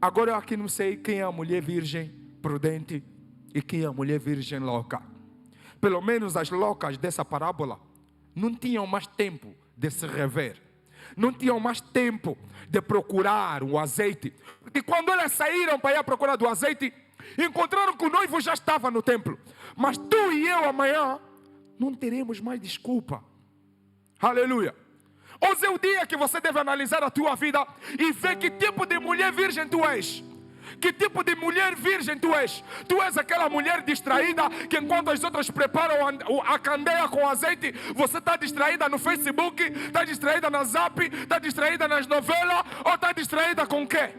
Agora eu aqui não sei quem é a mulher virgem prudente e quem é a mulher virgem louca. Pelo menos as loucas dessa parábola não tinham mais tempo de se rever. Não tinham mais tempo de procurar o azeite. Porque quando elas saíram para ir à procura do azeite, encontraram que o noivo já estava no templo. Mas tu e eu amanhã não teremos mais desculpa. Aleluia. Hoje é o dia que você deve analisar a tua vida e ver que tipo de mulher virgem tu és. Que tipo de mulher virgem tu és? Tu és aquela mulher distraída que enquanto as outras preparam a candeia com azeite, você está distraída no Facebook, está distraída na Zap, está distraída nas novelas, ou está distraída com o quê?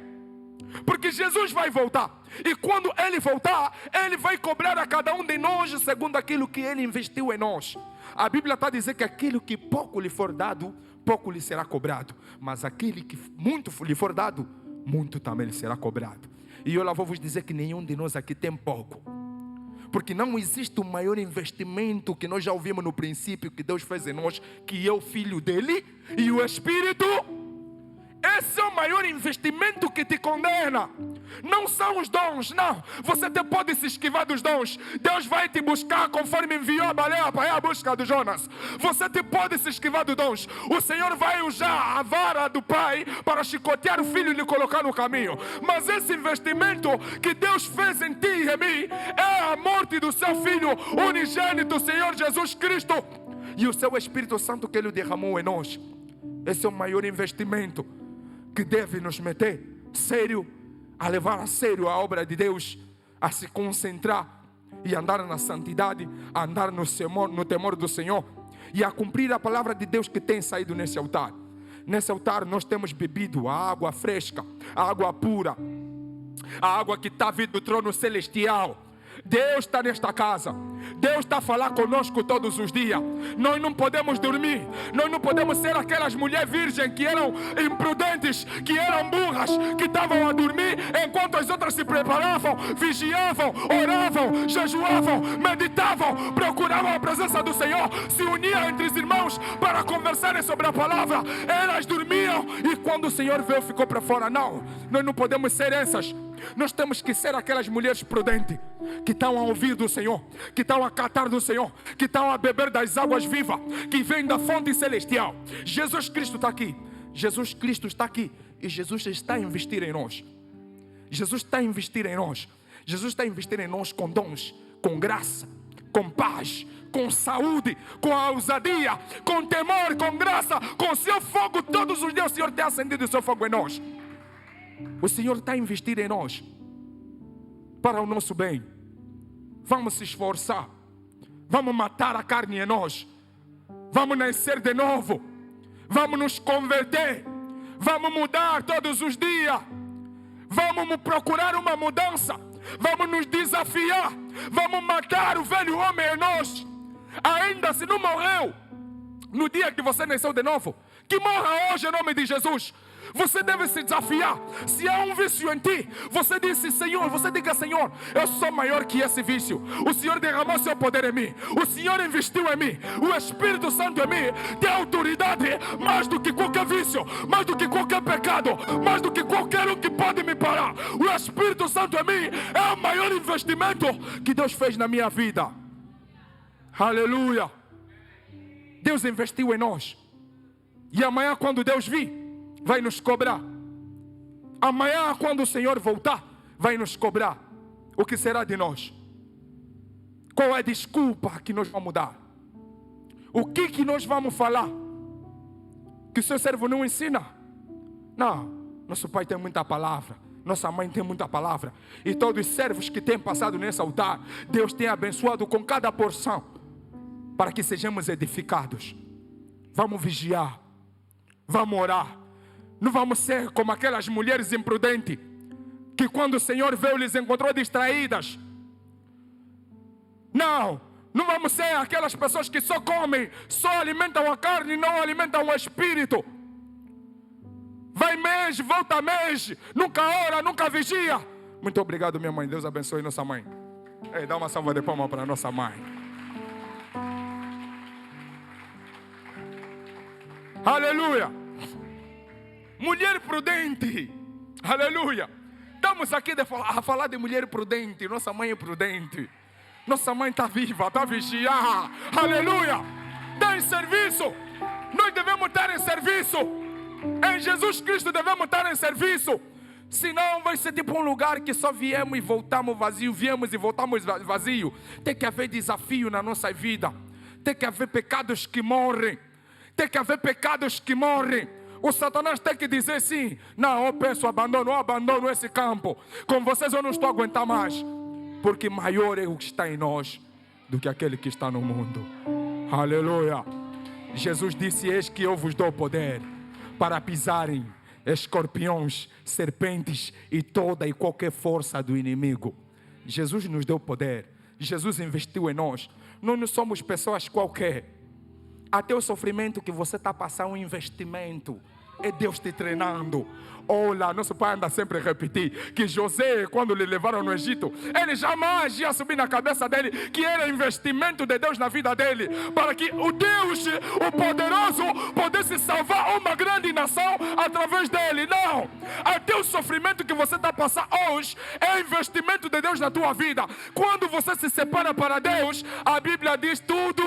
Porque Jesus vai voltar. E quando Ele voltar, Ele vai cobrar a cada um de nós segundo aquilo que Ele investiu em nós. A Bíblia está a dizer que aquilo que pouco lhe for dado, pouco lhe será cobrado. Mas aquele que muito lhe for dado, muito também lhe será cobrado. E eu lá vou vos dizer que nenhum de nós aqui tem pouco. Porque não existe o maior investimento que nós já ouvimos no princípio que Deus fez em nós, que é o Filho dele e o Espírito. Esse é o maior investimento que te condena. Não são os dons, não. Você até pode se esquivar dos dons. Deus vai te buscar conforme enviou a baleia para ir à busca de Jonas. Você até pode se esquivar dos dons. O Senhor vai usar a vara do Pai para chicotear o filho e lhe colocar no caminho. Mas esse investimento que Deus fez em ti e em mim é a morte do seu Filho unigênito, Senhor Jesus Cristo, e o seu Espírito Santo que Ele derramou em nós. Esse é o maior investimento que deve nos meter sério, a levar a sério a obra de Deus, a se concentrar e andar na santidade, a andar no temor do Senhor e a cumprir a palavra de Deus que tem saído nesse altar. Nesse altar nós temos bebido a água fresca, a água pura, a água que está vindo do trono celestial. Deus está nesta casa. Deus está a falar conosco todos os dias. Nós não podemos dormir. Nós não podemos ser aquelas mulheres virgens que eram imprudentes, que eram burras, que estavam a dormir enquanto as outras se preparavam, vigiavam, oravam, jejuavam, meditavam, procuravam a presença do Senhor, se uniam entre os irmãos para conversarem sobre a palavra. Elas dormiam e quando o Senhor veio ficou para fora. Não, nós não podemos ser essas. Nós temos que ser aquelas mulheres prudentes que estão a ouvir do Senhor, que estão a catar do Senhor, que estão a beber das águas vivas que vêm da fonte celestial. Jesus Cristo está aqui. Jesus Cristo está aqui e Jesus está a investir em nós. Jesus está a investir em nós. Jesus está a investir em nós com dons, com graça, com paz, com saúde, com a ousadia, com temor, com graça, com seu fogo. Todos os dias o Senhor tem acendido o seu fogo em nós. O Senhor está a investir em nós para o nosso bem. Vamos se esforçar. Vamos matar a carne em nós. Vamos nascer de novo. Vamos nos converter. Vamos mudar todos os dias. Vamos procurar uma mudança. Vamos nos desafiar. Vamos matar o velho homem em nós. Ainda se não morreu no dia que você nasceu de novo, que morra hoje em nome de Jesus. Você deve se desafiar. Se há um vício em ti, você disse, Senhor, você diga, Senhor, eu sou maior que esse vício. O Senhor derramou seu poder em mim. O Senhor investiu em mim. O Espírito Santo em mim tem autoridade mais do que qualquer vício, mais do que qualquer pecado, mais do que qualquer um que pode me parar. O Espírito Santo em mim é o maior investimento que Deus fez na minha vida. Aleluia. Deus investiu em nós. E amanhã quando Deus vir, vai nos cobrar. Amanhã quando o Senhor voltar, vai nos cobrar. O que será de nós? Qual é a desculpa que nós vamos dar? O que nós vamos falar? Que o seu servo não ensina? Não, nosso pai tem muita palavra, nossa mãe tem muita palavra, e todos os servos que têm passado nesse altar, Deus tem abençoado com cada porção, para que sejamos edificados. Vamos vigiar, vamos orar. Não vamos ser como aquelas mulheres imprudentes que quando o Senhor veio lhes encontrou distraídas. Não vamos ser aquelas pessoas que só comem, só alimentam a carne e não alimentam o espírito. Vai mês, volta mês, nunca ora, nunca vigia. Muito obrigado, minha mãe. Deus abençoe nossa mãe. Ei, dá uma salva de palmas para a nossa mãe. Aleluia. Mulher prudente. Aleluia. Estamos aqui a falar de mulher prudente. Nossa mãe é prudente. Nossa mãe está viva, está a vigiar. Aleluia. Está em serviço. Nós devemos estar em serviço. Em Jesus Cristo devemos estar em serviço. Senão vai ser tipo um lugar que só viemos e voltamos vazio. Viemos e voltamos vazio. Tem que haver desafio na nossa vida. Tem que haver pecados que morrem. Tem que haver pecados que morrem. O Satanás tem que dizer sim. Não, eu peço abandono, eu abandono esse campo. Com vocês eu não estou a aguentar mais. Porque maior é o que está em nós do que aquele que está no mundo. Aleluia. Jesus disse: eis que eu vos dou poder para pisarem escorpiões, serpentes e toda e qualquer força do inimigo. Jesus nos deu poder. Jesus investiu em nós. Nós não somos pessoas qualquer. Até o sofrimento que você está passando é um investimento. É Deus te treinando. Olha, nosso pai anda sempre a repetir que José, quando lhe levaram no Egito, ele jamais ia subir na cabeça dele que era investimento de Deus na vida dele, para que o Deus, o poderoso, pudesse salvar uma grande nação através dele. Não, até o sofrimento que você está passando hoje é investimento de Deus na tua vida. Quando você se separa para Deus, a Bíblia diz: tudo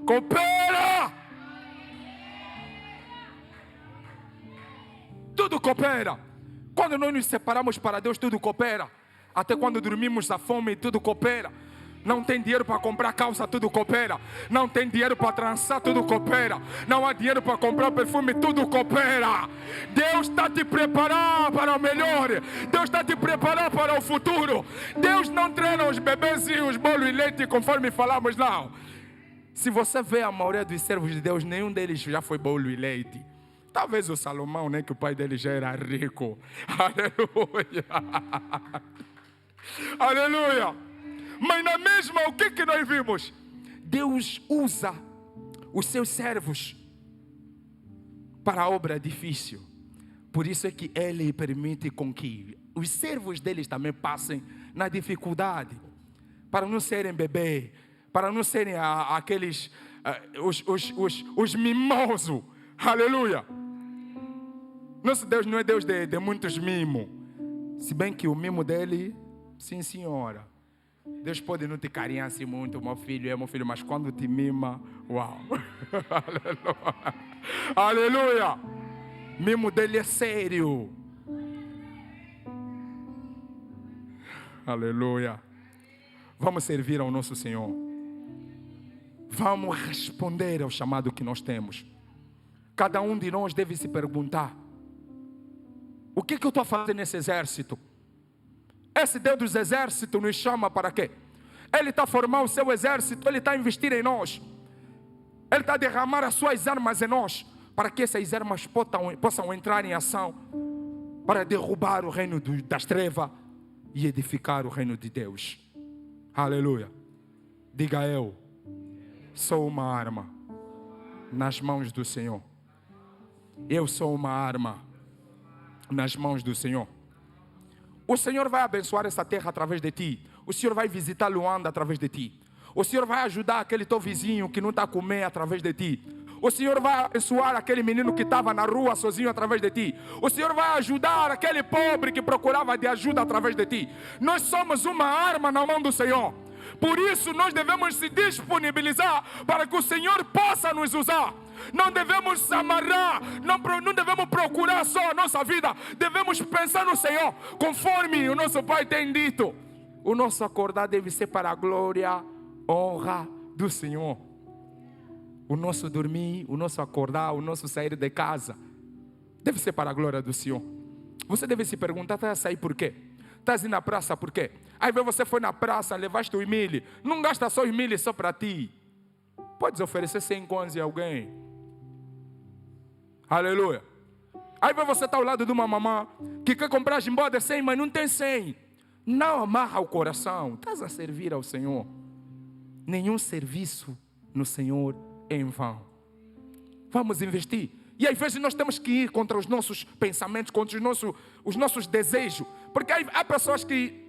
coopera. Tudo coopera. Quando nós nos separamos para Deus, tudo coopera. Até quando dormimos à fome, tudo coopera. Não tem dinheiro para comprar calça, tudo coopera. Não tem dinheiro para trançar, tudo coopera. Não há dinheiro para comprar perfume, tudo coopera. Deus está te preparando para o melhor. Deus está te preparando para o futuro. Deus não treina os bebezinhos, bolo e leite, conforme falamos, não. Se você vê a maioria dos servos de Deus, nenhum deles já foi bolo e leite. Talvez o Salomão, né, que o pai dele já era rico. Aleluia. Aleluia. Mas na mesma, o que nós vimos? Deus usa os seus servos para a obra difícil. Por isso é que Ele permite com que os servos deles também passem na dificuldade. Para não serem bebê, para não serem aqueles, os mimosos. Aleluia. Nosso Deus não é Deus de muitos mimos. Se bem que o mimo dele, sim senhora. Deus pode não te carinhar assim muito, meu filho, mas quando te mima, uau. Aleluia. Aleluia. Mimo dele é sério. Aleluia. Vamos servir ao nosso Senhor. Vamos responder ao chamado que nós temos. Cada um de nós deve se perguntar: o que eu estou a fazer nesse exército? Esse Deus dos exércitos nos chama para quê? Ele está a formar o seu exército, Ele está a investir em nós. Ele está a derramar as suas armas em nós, para que essas armas possam entrar em ação, para derrubar o reino das trevas e edificar o reino de Deus. Aleluia. Diga: eu sou uma arma nas mãos do Senhor. Eu sou uma arma nas mãos do Senhor. O Senhor vai abençoar essa terra através de ti. O Senhor vai visitar Luanda através de ti. O Senhor vai ajudar aquele teu vizinho que não está a comer através de ti. O Senhor vai abençoar aquele menino que estava na rua sozinho através de ti. O Senhor vai ajudar aquele pobre que procurava de ajuda através de ti. Nós somos uma arma na mão do Senhor. Por isso nós devemos se disponibilizar para que o Senhor possa nos usar. Não devemos se amarrar, não devemos procurar só a nossa vida. Devemos pensar no Senhor, conforme o nosso Pai tem dito. O nosso acordar deve ser para a glória, honra do Senhor. O nosso dormir, o nosso acordar, o nosso sair de casa deve ser para a glória do Senhor. Você deve se perguntar: está a sair por quê? Estás indo na praça por quê? Aí você foi na praça, levaste o milho. Não gasta só os milho só para ti. Podes oferecer 100 contos a alguém. Aleluia. Aí você está ao lado de uma mamã que quer comprar jimbó de 100, mas não tem 100. Não amarra o coração. Estás a servir ao Senhor. Nenhum serviço no Senhor é em vão. Vamos investir. E às vezes nós temos que ir contra os nossos pensamentos, contra os nossos desejos. Porque há pessoas que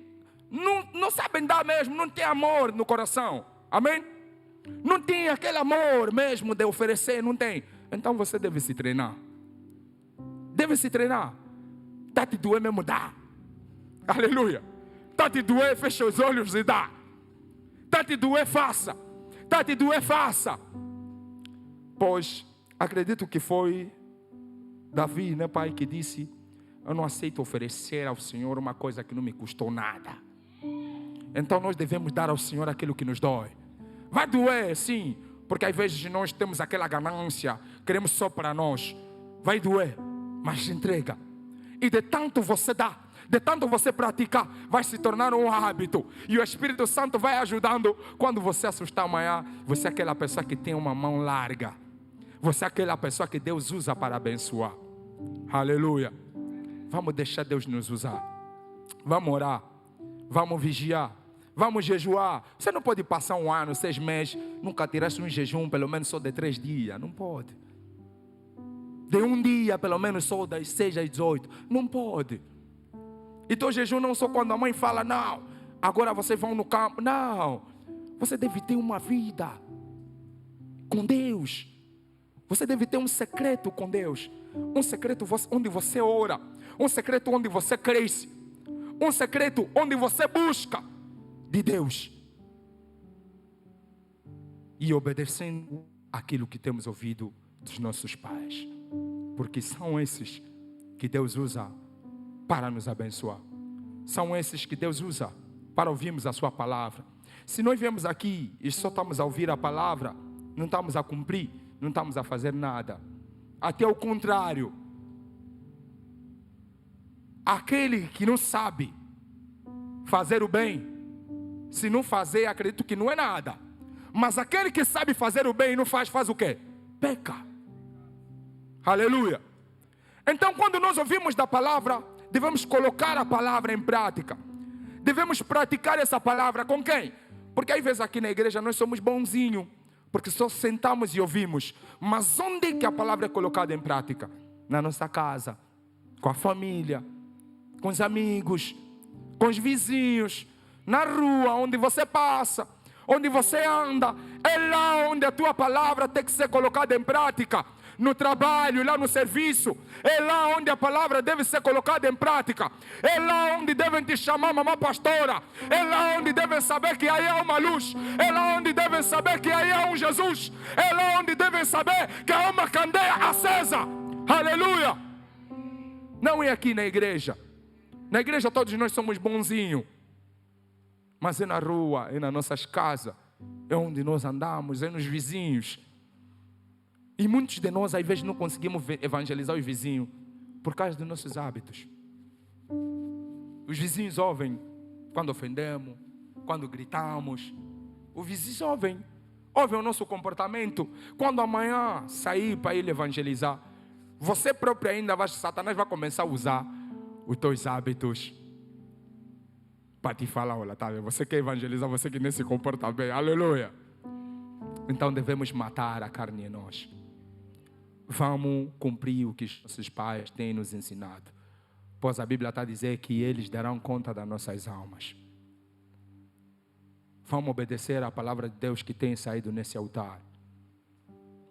não sabem dar mesmo, não têm amor no coração. Amém? Não tem aquele amor mesmo de oferecer, não tem. Então você deve se treinar. Deve se treinar. Tá te doer mesmo, dá. Aleluia. Tá te doer, fecha os olhos e dá. Tá te doer, faça. Tá te doer, faça. Pois, acredito que foi Davi, né, pai, que disse: eu não aceito oferecer ao Senhor uma coisa que não me custou nada. Então nós devemos dar ao Senhor aquilo que nos dói. Vai doer, sim, porque às vezes nós temos aquela ganância, queremos só para nós. Vai doer, mas entrega. E de tanto você dar, de tanto você praticar, vai se tornar um hábito. E o Espírito Santo vai ajudando. Quando você assustar amanhã, você é aquela pessoa que tem uma mão larga. Você é aquela pessoa que Deus usa para abençoar. Aleluia. Vamos deixar Deus nos usar. Vamos orar. Vamos vigiar. Vamos jejuar. Você não pode passar 1 ano, 6 meses, nunca tirasse um jejum, pelo menos só de 3 dias. Não pode. De 1 dia, pelo menos só das 6 às 18. Não pode. Então jejum não só quando a mãe fala: não, agora vocês vão no campo. Não. Você deve ter uma vida com Deus. Você deve ter um secreto com Deus. Um secreto onde você ora. Um secreto onde você cresce. Um secreto onde você busca de Deus. E obedecendo aquilo que temos ouvido dos nossos pais. Porque são esses que Deus usa para nos abençoar. São esses que Deus usa para ouvirmos a sua palavra. Se nós viemos aqui e só estamos a ouvir a palavra, não estamos a cumprir, não estamos a fazer nada. Até o contrário. Aquele que não sabe fazer o bem, se não fazer, acredito que não é nada. Mas aquele que sabe fazer o bem e não faz, faz o quê? Peca. Aleluia. Então, quando nós ouvimos da palavra, devemos colocar a palavra em prática. Devemos praticar essa palavra com quem? Porque às vezes aqui na igreja nós somos bonzinhos, porque só sentamos e ouvimos. Mas onde que a palavra é colocada em prática? Na nossa casa, com a família, com os amigos, com os vizinhos, na rua, onde você passa, onde você anda. É lá onde a tua palavra tem que ser colocada em prática. No trabalho, lá no serviço. É lá onde a palavra deve ser colocada em prática. É lá onde devem te chamar mamãe pastora. É lá onde devem saber que aí há uma luz. É lá onde devem saber que aí há um Jesus. É lá onde devem saber que há uma candeia acesa. Aleluia. Não é aqui na igreja. Na igreja todos nós somos bonzinhos. Mas é na rua, é nas nossas casas. É onde nós andamos, é nos vizinhos. E muitos de nós, às vezes, não conseguimos evangelizar os vizinhos por causa dos nossos hábitos. Os vizinhos ouvem quando ofendemos, quando gritamos. Os vizinhos ouvem o nosso comportamento. Quando amanhã sair para ir evangelizar, você próprio ainda Satanás vai começar a usar os teus hábitos para te falar: olha, tá vendo? Você quer evangelizar, você que nem se comporta bem. Aleluia. Então devemos matar a carne em nós. Vamos cumprir o que os nossos pais têm nos ensinado. Pois a Bíblia está a dizer que eles darão conta das nossas almas. Vamos obedecer à palavra de Deus que tem saído nesse altar.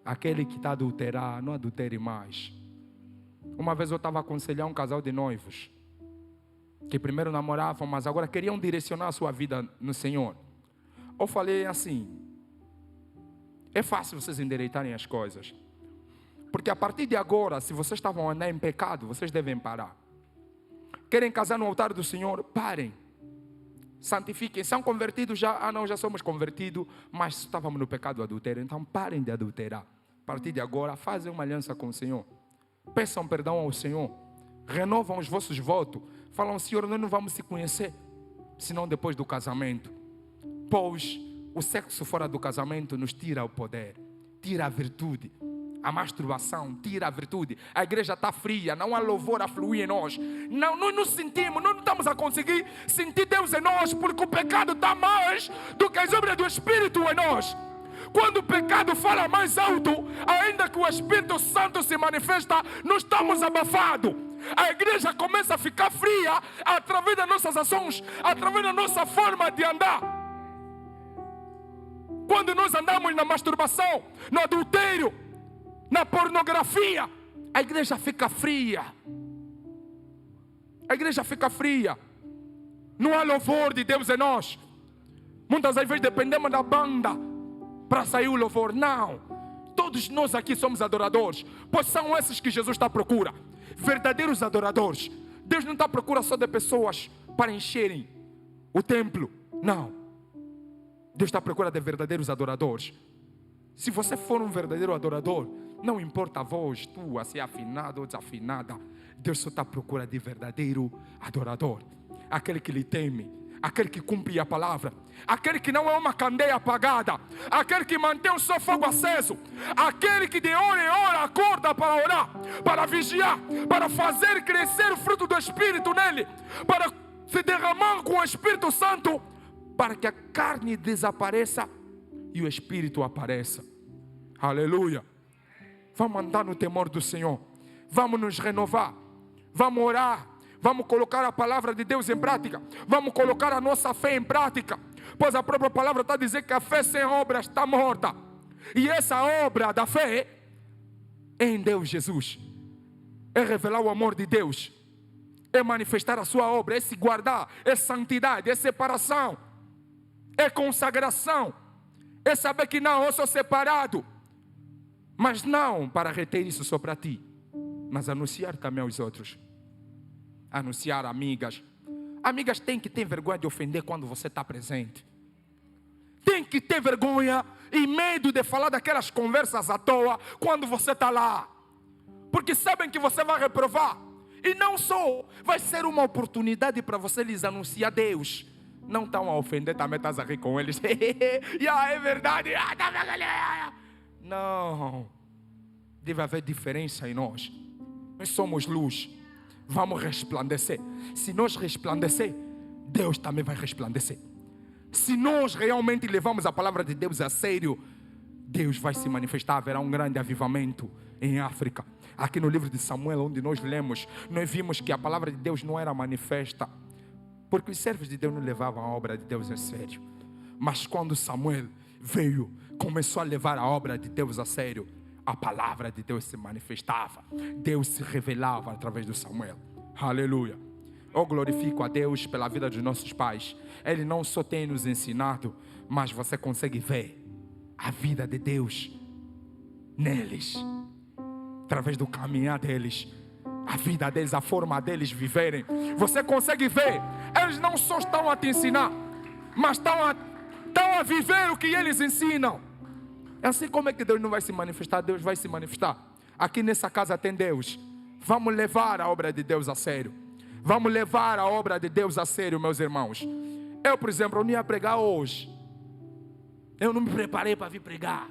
Aquele que está a adulterar, não adultere mais. Uma vez eu estava a aconselhar um casal de noivos que primeiro namoravam, mas agora queriam direcionar a sua vida no Senhor. Eu falei assim: é fácil vocês endireitarem as coisas. Porque a partir de agora, se vocês estavam a andar em pecado, vocês devem parar. Querem casar no altar do Senhor? Parem. Santifiquem. São convertidos já? Não, já somos convertidos, mas estávamos no pecado do adultério. Então parem de adulterar. A partir de agora, fazem uma aliança com o Senhor. Peçam perdão ao Senhor. Renovam os vossos votos. Falam: Senhor, nós não vamos se conhecer senão depois do casamento. Pois o sexo fora do casamento nos tira o poder, tira a virtude. A masturbação tira a virtude. A igreja está fria, não há louvor a fluir em nós. Não, nós não sentimos, nós não estamos a conseguir sentir Deus em nós, porque o pecado está mais do que as obras do Espírito em nós. Quando o pecado fala mais alto, ainda que o Espírito Santo se manifesta, nós estamos abafados. A igreja começa a ficar fria através das nossas ações, através da nossa forma de andar. Quando nós andamos na masturbação, no adultério, na pornografia, a igreja fica fria. A igreja fica fria. Não há louvor de Deus em nós. Muitas vezes dependemos da banda para sair o louvor. Não. Todos nós aqui somos adoradores, pois são esses que Jesus está à procura. Verdadeiros adoradores. Deus não está à procura só de pessoas para encherem o templo. Não. Deus está à procura de verdadeiros adoradores. Se você for um verdadeiro adorador, não importa a voz tua, se é afinada ou desafinada, Deus só está à procura de verdadeiro adorador. Aquele que lhe teme, aquele que cumpre a palavra, aquele que não é uma candeia apagada, aquele que mantém o seu fogo aceso, aquele que de hora em hora acorda para orar, para vigiar, para fazer crescer o fruto do Espírito nele, para se derramar com o Espírito Santo, para que a carne desapareça e o Espírito apareça. Aleluia. Vamos andar no temor do Senhor, vamos nos renovar, vamos orar, vamos colocar a palavra de Deus em prática, vamos colocar a nossa fé em prática, pois a própria palavra está a dizer que a fé sem obras está morta. E essa obra da fé é em Deus Jesus, é revelar o amor de Deus, é manifestar a sua obra, é se guardar, é santidade, é separação, é consagração, é saber que não, eu sou separado, mas não para reter isso só para ti, mas anunciar também aos outros. Anunciar amigas. Amigas têm que ter vergonha de ofender quando você está presente. Tem que ter vergonha e medo de falar daquelas conversas à toa quando você está lá. Porque sabem que você vai reprovar. E não só, vai ser uma oportunidade para você lhes anunciar Deus. Não estão a ofender, também estás a rir com eles. É verdade. Não. Deve haver diferença em nós. Nós somos luz. Vamos resplandecer. Se nós resplandecer, Deus também vai resplandecer. Se nós realmente levamos a palavra de Deus a sério, Deus vai se manifestar. Haverá um grande avivamento em África. Aqui no livro de Samuel, onde nós lemos, nós vimos que a palavra de Deus não era manifesta, porque os servos de Deus não levavam a obra de Deus a sério. Mas quando Samuel veio, começou a levar a obra de Deus a sério, a palavra de Deus se manifestava. Deus se revelava através do Samuel. Aleluia. Eu glorifico a Deus pela vida dos nossos pais. Ele não só tem nos ensinado, mas você consegue ver a vida de Deus neles, através do caminhar deles, a vida deles, a forma deles viverem. Você consegue ver. Eles não só estão a te ensinar, mas estão a viver o que eles ensinam. Assim, como é que Deus não vai se manifestar? Deus vai se manifestar. Aqui nessa casa tem Deus. Vamos levar a obra de Deus a sério. Vamos levar a obra de Deus a sério, meus irmãos. Eu, por exemplo, eu não ia pregar hoje. Eu não me preparei para vir pregar.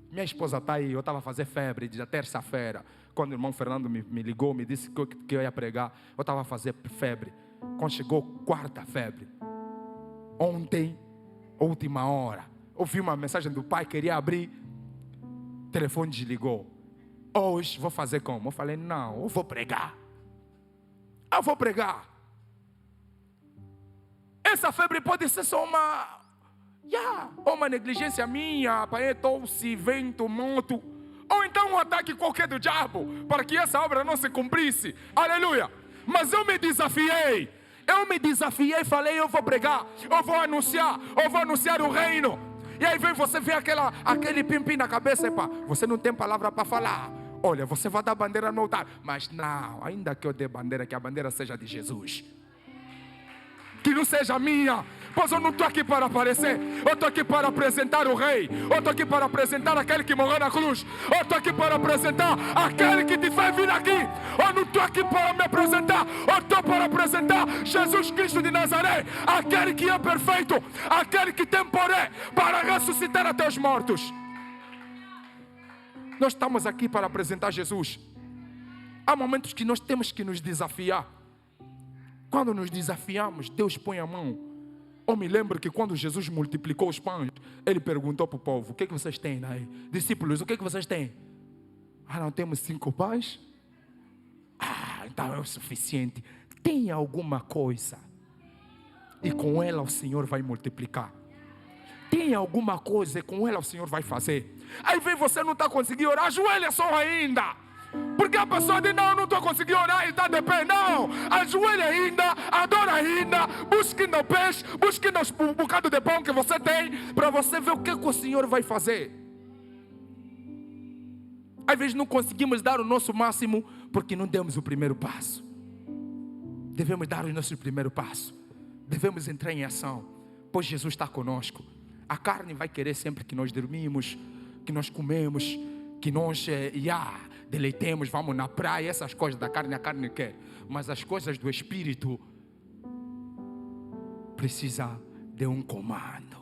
Minha esposa está aí, eu estava a fazer febre de terça-feira. Quando o irmão Fernando me ligou, me disse que eu ia pregar, eu estava a fazer febre. Quando chegou quarta febre, ontem, última hora, ouvi uma mensagem do pai, queria abrir, o telefone desligou. Hoje vou fazer como? Eu falei, não, eu vou pregar. Eu vou pregar. Essa febre pode ser só uma negligência minha, apanhei tosse, vento, moto, ou então um ataque qualquer do diabo, para que essa obra não se cumprisse. Aleluia. Mas eu me desafiei e falei, eu vou pregar, eu vou anunciar o reino. E aí vem você ver aquele pim-pim na cabeça, pá, você não tem palavra para falar. Olha, você vai dar bandeira no altar, mas não, ainda que eu dê bandeira, que a bandeira seja de Jesus, que não seja minha, pois eu não estou aqui para aparecer, eu estou aqui para apresentar o rei, eu estou aqui para apresentar aquele que morreu na cruz, eu estou aqui para apresentar aquele que te fez vir aqui, eu não estou aqui para me apresentar, eu estou para apresentar Jesus Cristo de Nazaré, aquele que é perfeito, aquele que tem poder para ressuscitar até os mortos. Nós estamos aqui para apresentar Jesus. Há momentos que nós temos que nos desafiar. Quando nos desafiamos, Deus põe a mão Eu me lembro que quando Jesus multiplicou os pães, ele perguntou para o povo: o que vocês têm aí? Discípulos, o que vocês têm? Não temos 5 pães? Então é o suficiente. Tem alguma coisa, e com ela o Senhor vai multiplicar. Tem alguma coisa, e com ela o Senhor vai fazer. Aí vem você não está conseguindo orar, ajoelha só ainda. Porque a pessoa diz: não estou conseguindo orar e está de pé. Não, ajoelha ainda, adora ainda, busque no peixe, busque no bocado de pão que você tem, para você ver o que o Senhor vai fazer. Às vezes não conseguimos dar o nosso máximo porque não demos o primeiro passo. Devemos dar o nosso primeiro passo. Devemos entrar em ação, pois Jesus está conosco. A carne vai querer sempre que nós dormimos, que nós comemos, que nós deleitemos, vamos na praia. Essas coisas da carne, a carne quer. Mas as coisas do Espírito precisa de um comando.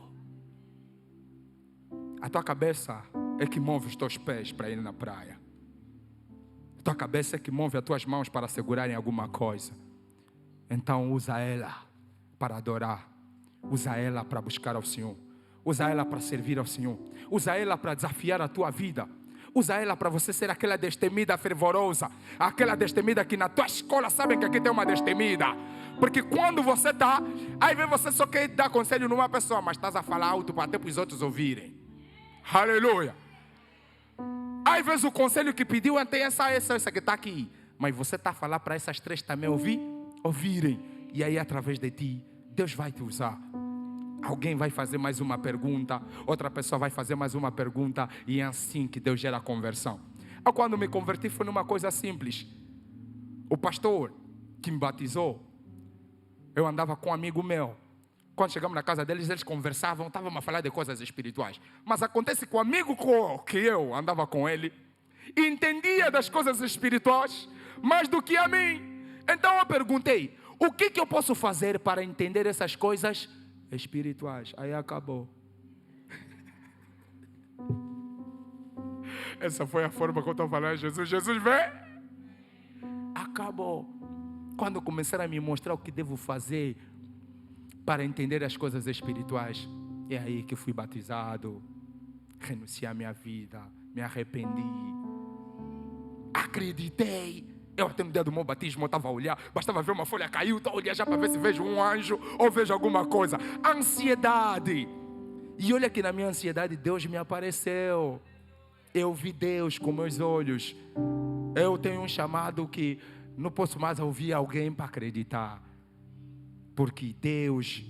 A tua cabeça é que move os teus pés para ir na praia. A tua cabeça é que move as tuas mãos para segurarem alguma coisa. Então usa ela para adorar. Usa ela para buscar ao Senhor. Usa ela para servir ao Senhor. Usa ela para desafiar a tua vida. Usa ela para você ser aquela destemida fervorosa. Aquela destemida que na tua escola sabem que aqui tem uma destemida. Porque quando você está, aí vem você só quer dar conselho numa pessoa, mas estás a falar alto para até para os outros ouvirem. Aleluia. Aí vem o conselho que pediu até essa que está aqui. Mas você está a falar para essas 3 também ouvirem. E aí através de ti, Deus vai te usar. Alguém vai fazer mais uma pergunta, outra pessoa vai fazer mais uma pergunta, e é assim que Deus gera a conversão. Eu, quando me converti, foi numa coisa simples. O pastor que me batizou, eu andava com um amigo meu. Quando chegamos na casa deles, eles conversavam, estavam a falar de coisas espirituais. Mas acontece que o amigo que eu andava com ele, entendia das coisas espirituais mais do que a mim. Então eu perguntei: o que eu posso fazer para entender essas coisas espirituais? Aí acabou. Essa foi a forma que eu estou falando. Jesus vem. Acabou. Quando começaram a me mostrar o que devo fazer para entender as coisas espirituais, é aí que fui batizado, renunciei à minha vida, me arrependi, acreditei. Eu até no dia do meu batismo eu estava a olhar, bastava ver uma folha cair, estou a olhar já para ver se vejo um anjo ou vejo alguma coisa. Ansiedade. E olha que na minha ansiedade Deus me apareceu. Eu vi Deus com meus olhos. Eu tenho um chamado que não posso mais ouvir alguém para acreditar. Porque Deus,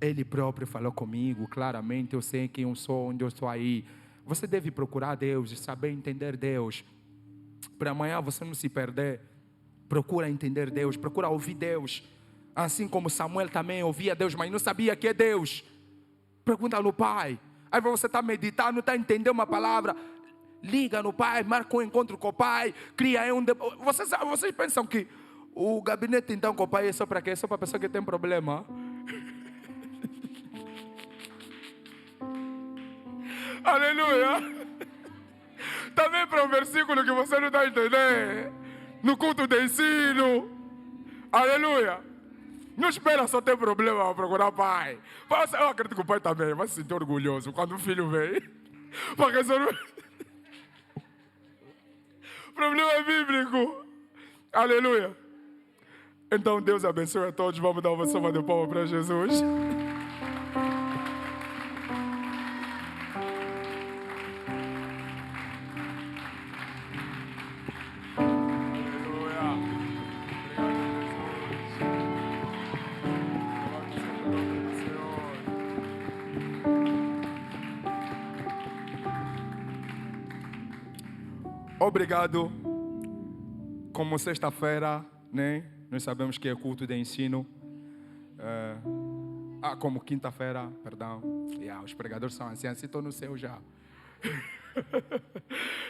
Ele próprio falou comigo claramente. Eu sei quem eu sou, onde eu estou aí. Você deve procurar Deus e saber entender Deus. Para amanhã você não se perder. Procura entender Deus, procura ouvir Deus. Assim como Samuel também ouvia Deus, mas não sabia que é Deus. Pergunta no pai. Aí você está meditando, não está entendendo uma palavra. Liga no pai, marca um encontro com o pai. Cria aí vocês pensam que o gabinete então com o pai é só para quê? É só para a pessoa que tem problema? Aleluia. Também para um versículo que você não está entendendo. No culto de ensino. Aleluia. Não espera só ter problema para procurar pai. Eu acredito que o pai também vai se sentir orgulhoso quando o filho vem para resolver. Problema bíblico. Aleluia. Então Deus abençoe a todos. Vamos dar uma salva de palmas para Jesus. Obrigado. Como sexta-feira, né? Nós sabemos que é culto de ensino. Como quinta-feira, perdão. Os pregadores são assim estou no céu já.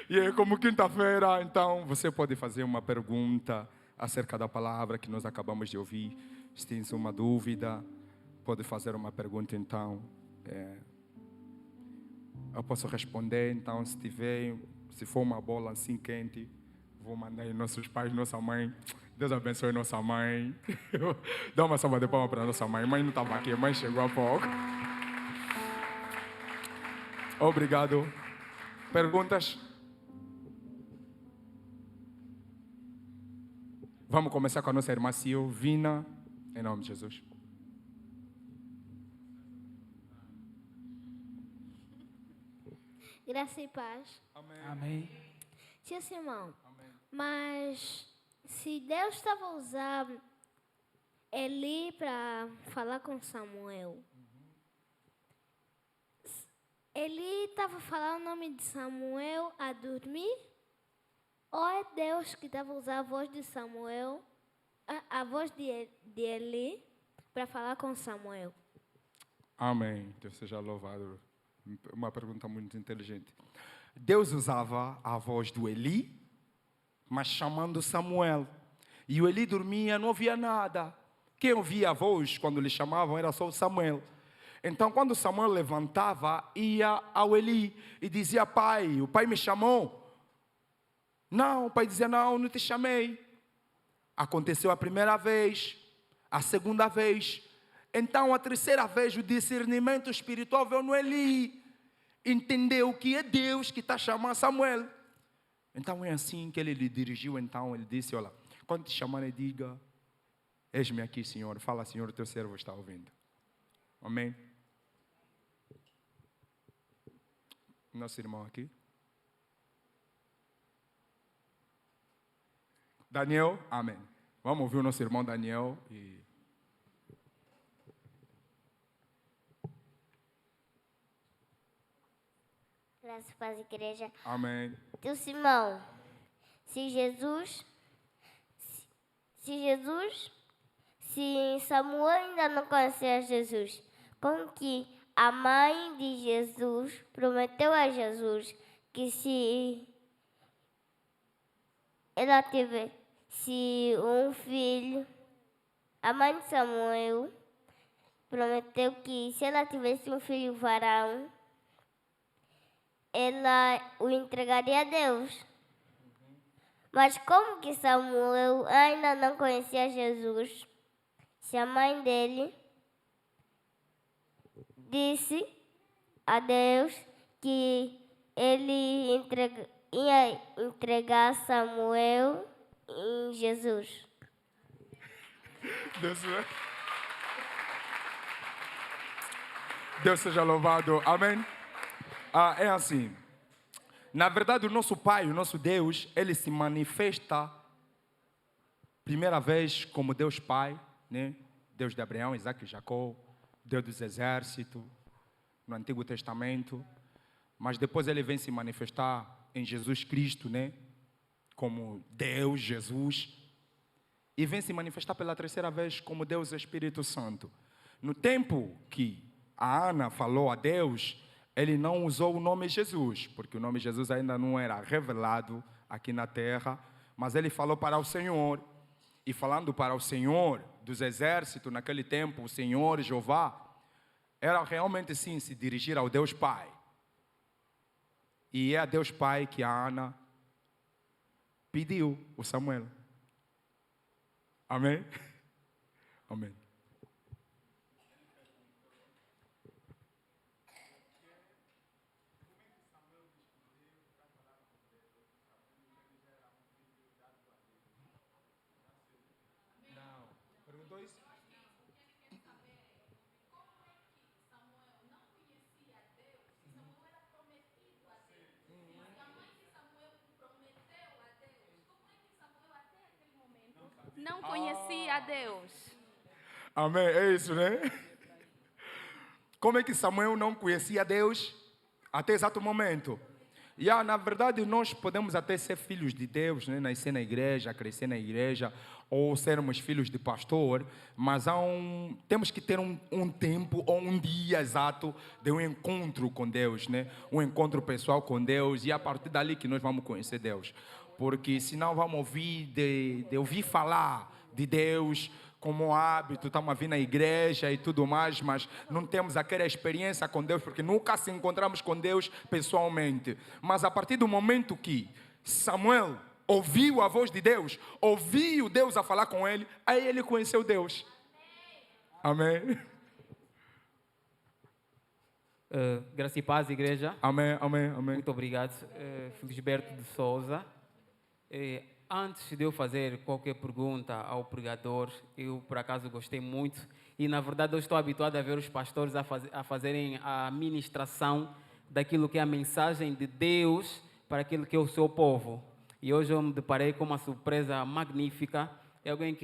E como quinta-feira, então, você pode fazer uma pergunta acerca da palavra que nós acabamos de ouvir. Se tem uma dúvida, pode fazer uma pergunta, então. Eu posso responder, então, se for uma bola assim quente, vou mandar aí nossos pais, nossa mãe. Deus abençoe nossa mãe. Dá uma salva de palmas para nossa mãe. Mãe não estava aqui, mãe chegou há pouco. Obrigado. Perguntas? Vamos começar com a nossa irmã Silvina, em nome de Jesus.
Graça e paz.
Amém.
Tio Simão, mas se Deus estava a usar Eli para falar com Samuel, Eli estava falando o nome de Samuel a dormir? Ou é Deus que estava a usar a voz de Samuel, a voz de Eli, para falar com Samuel?
Amém. Deus seja louvado. Uma pergunta muito inteligente. Deus usava a voz do Eli, mas chamando Samuel. E o Eli dormia, não ouvia nada. Quem ouvia a voz quando lhe chamavam era só o Samuel. Então, quando Samuel levantava, ia ao Eli e dizia: pai, o pai me chamou. Não, o pai dizia: não te chamei. Aconteceu a primeira vez, a segunda vez. Então, a terceira vez, o discernimento espiritual veio no Eli. Entendeu que é Deus que está chamando Samuel. Então, é assim que ele lhe dirigiu. Então, ele disse: olha, quando te chamarem, diga: eis-me aqui, Senhor. Fala, Senhor, o teu servo está ouvindo. Amém. Nosso irmão aqui. Daniel, amém. Vamos ouvir o nosso irmão Daniel.
Graças a Deus, igreja.
Amém.
Tio Simão, se Samuel ainda não conhecia Jesus, como que a mãe de Jesus prometeu a Jesus que se ela tivesse um filho, a mãe de Samuel prometeu que se ela tivesse um filho varão, ela o entregaria a Deus. Mas como que Samuel ainda não conhecia Jesus, se a mãe dele disse a Deus que ele ia entregar Samuel em Jesus?
Deus seja louvado. Amém. É assim. Na verdade, o nosso Pai, o nosso Deus, ele se manifesta primeira vez como Deus Pai, né? Deus de Abraão, Isaac e Jacó, Deus dos exércitos, no Antigo Testamento. Mas depois ele vem se manifestar em Jesus Cristo, né? Como Deus, Jesus. E vem se manifestar pela terceira vez como Deus Espírito Santo. No tempo que a Ana falou a Deus, ele não usou o nome Jesus, porque o nome Jesus ainda não era revelado aqui na terra, mas ele falou para o Senhor. E falando para o Senhor dos exércitos, naquele tempo, o Senhor Jeová, era realmente sim se dirigir ao Deus Pai. E é a Deus Pai que a Ana pediu o Samuel. Amém? Amém.
Não conhecia a Deus.
Amém, é isso, né? Como é que Samuel não conhecia Deus até exato momento? Na verdade, nós podemos até ser filhos de Deus, né? Nascer na igreja, crescer na igreja, ou sermos filhos de pastor, mas temos que ter um tempo ou um dia exato de um encontro com Deus, né? Um encontro pessoal com Deus, e é a partir dali que nós vamos conhecer Deus. Porque senão vamos ouvir ouvir falar de Deus como hábito, estamos a vir na igreja e tudo mais, mas não temos aquela experiência com Deus, porque nunca se encontramos com Deus pessoalmente. Mas a partir do momento que Samuel ouviu a voz de Deus, ouviu Deus a falar com ele, aí ele conheceu Deus. Amém.
Graça e paz, igreja.
Amém, amém, amém.
Muito obrigado, Felisberto de Souza. Antes de eu fazer qualquer pergunta ao pregador, eu por acaso gostei muito e na verdade eu estou habituado a ver os pastores a fazerem a ministração daquilo que é a mensagem de Deus para aquilo que é o seu povo. E hoje eu me deparei com uma surpresa magnífica. É alguém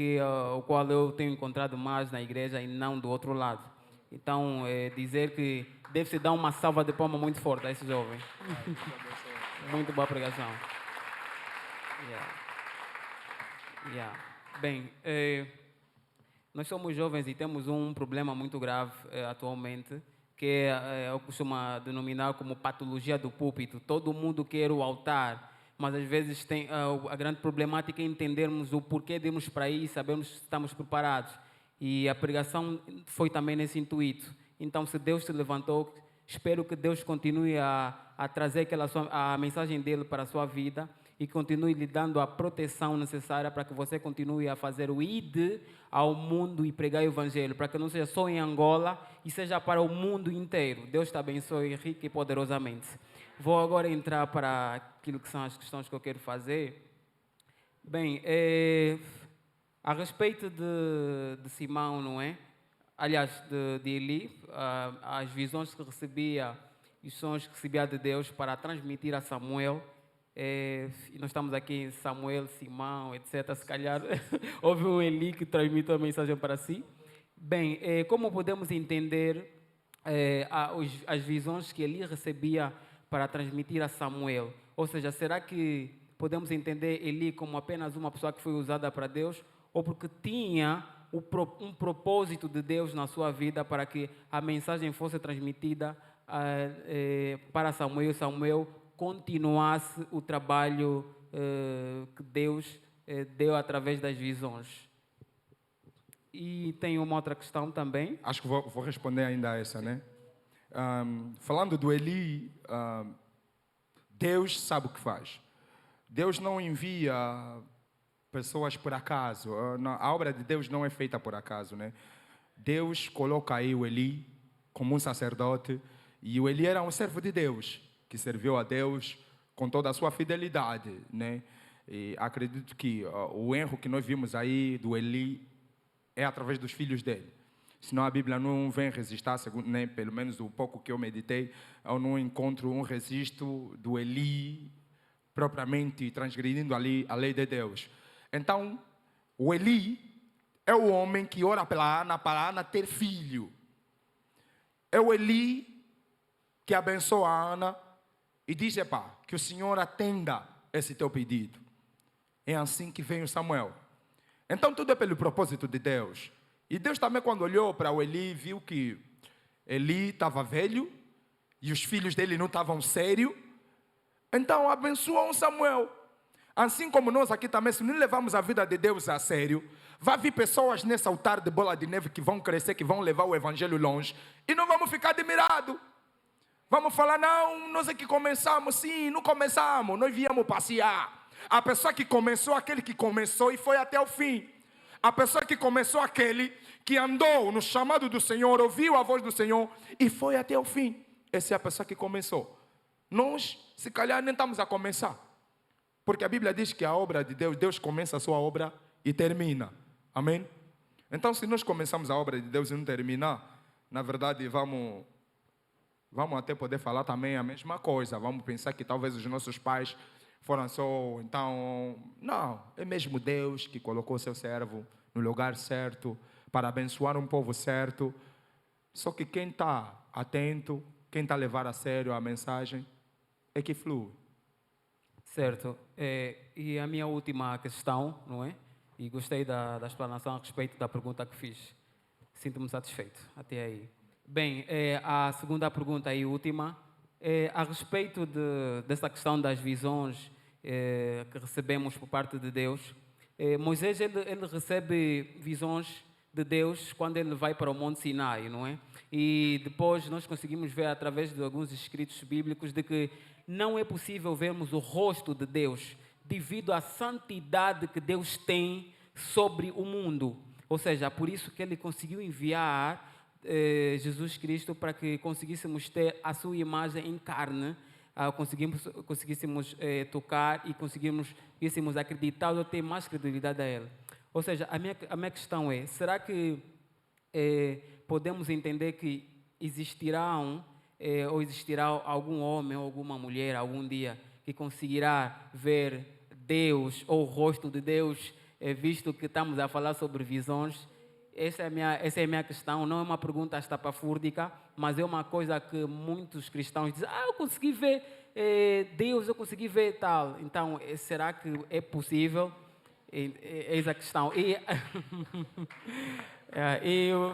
o qual eu tenho encontrado mais na igreja e não do outro lado. Então, dizer que deve-se dar uma salva de palmas muito forte a esse jovem. Muito boa pregação. Bem, nós somos jovens e temos um problema muito grave atualmente, que eu costumo denominar como patologia do púlpito. Todo mundo quer o altar, mas às vezes tem a grande problemática é entendermos o porquê de irmos para aí e sabermos se estamos preparados. E a pregação foi também nesse intuito. Então, se Deus te levantou, espero que Deus continue a trazer a mensagem dele para a sua vida e continue lhe dando a proteção necessária para que você continue a fazer o ID ao mundo e pregar o evangelho, para que não seja só em Angola e seja para o mundo inteiro. Deus te abençoe rica e poderosamente. Vou agora entrar para aquilo que são as questões que eu quero fazer. Bem, a respeito de Simão, não é? Aliás, de Eli, as visões que recebia e os sons que recebia de Deus para transmitir a Samuel. E nós estamos aqui em Samuel, Simão, etc. Se calhar houve um Eli que transmitiu a mensagem para si. Bem, como podemos entender as visões que Eli recebia para transmitir a Samuel? Ou seja, será que podemos entender Eli como apenas uma pessoa que foi usada para Deus ou porque tinha um propósito de Deus na sua vida para que a mensagem fosse transmitida para Samuel e Samuel continuasse o trabalho que Deus deu através das visões? E tem uma outra questão também.
Acho que vou responder ainda a essa, né? Falando do Eli, Deus sabe o que faz. Deus não envia pessoas por acaso. A obra de Deus não é feita por acaso, né? Deus coloca aí o Eli como um sacerdote e o Eli era um servo de Deus que serviu a Deus com toda a sua fidelidade, né? E acredito que o erro que nós vimos aí do Eli é através dos filhos dele. Senão a Bíblia não vem registrar, né, pelo menos o pouco que eu meditei, eu não encontro um registro do Eli propriamente transgredindo ali a lei de Deus. Então, o Eli é o homem que ora pela Ana para a Ana ter filho. É o Eli que abençoa a Ana e diz, que o Senhor atenda esse teu pedido. É assim que vem o Samuel. Então tudo é pelo propósito de Deus. E Deus também, quando olhou para o Eli, viu que Eli estava velho e os filhos dele não estavam sérios. Então abençoou um Samuel. Assim como nós aqui também, se não levamos a vida de Deus a sério, vai vir pessoas nesse altar de bola de neve que vão crescer, que vão levar o evangelho longe e não vamos ficar admirados. Vamos falar, não, nós é que começamos. Sim, não começamos, nós viemos passear. A pessoa que começou, aquele que começou e foi até o fim. A pessoa que começou, aquele que andou no chamado do Senhor, ouviu a voz do Senhor e foi até o fim. Essa é a pessoa que começou. Nós, se calhar, nem estamos a começar. Porque a Bíblia diz que a obra de Deus, Deus começa a sua obra e termina. Amém? Então, se nós começamos a obra de Deus e não terminar, na verdade, vamos até poder falar também a mesma coisa. Vamos pensar que talvez os nossos pais foram só, então... Não, é mesmo Deus que colocou seu servo no lugar certo, para abençoar um povo certo. Só que quem está atento, quem está a levar a sério a mensagem, é que flui.
Certo. E a minha última questão, não é? E gostei da explanação a respeito da pergunta que fiz. Sinto-me satisfeito até aí. Bem, a segunda pergunta e última é a respeito dessa questão das visões que recebemos por parte de Deus. Moisés ele recebe visões de Deus quando ele vai para o Monte Sinai, não é? E depois nós conseguimos ver através de alguns escritos bíblicos de que não é possível vermos o rosto de Deus. devido à santidade que Deus tem sobre o mundo. Ou seja, por isso que ele conseguiu enviar Jesus Cristo para que conseguíssemos ter a sua imagem em carne, conseguíssemos tocar e conseguíssemos acreditar ou ter mais credibilidade a Ele. Ou seja, a minha questão é, será que podemos entender que existirá algum homem ou alguma mulher algum dia que conseguirá ver Deus ou o rosto de Deus, visto que estamos a falar sobre visões? Essa é a minha questão. Não é uma pergunta estapafúrdica, mas é uma coisa que muitos cristãos dizem: eu consegui ver Deus, eu consegui ver tal. Então, será que é possível? Eis a questão. E eu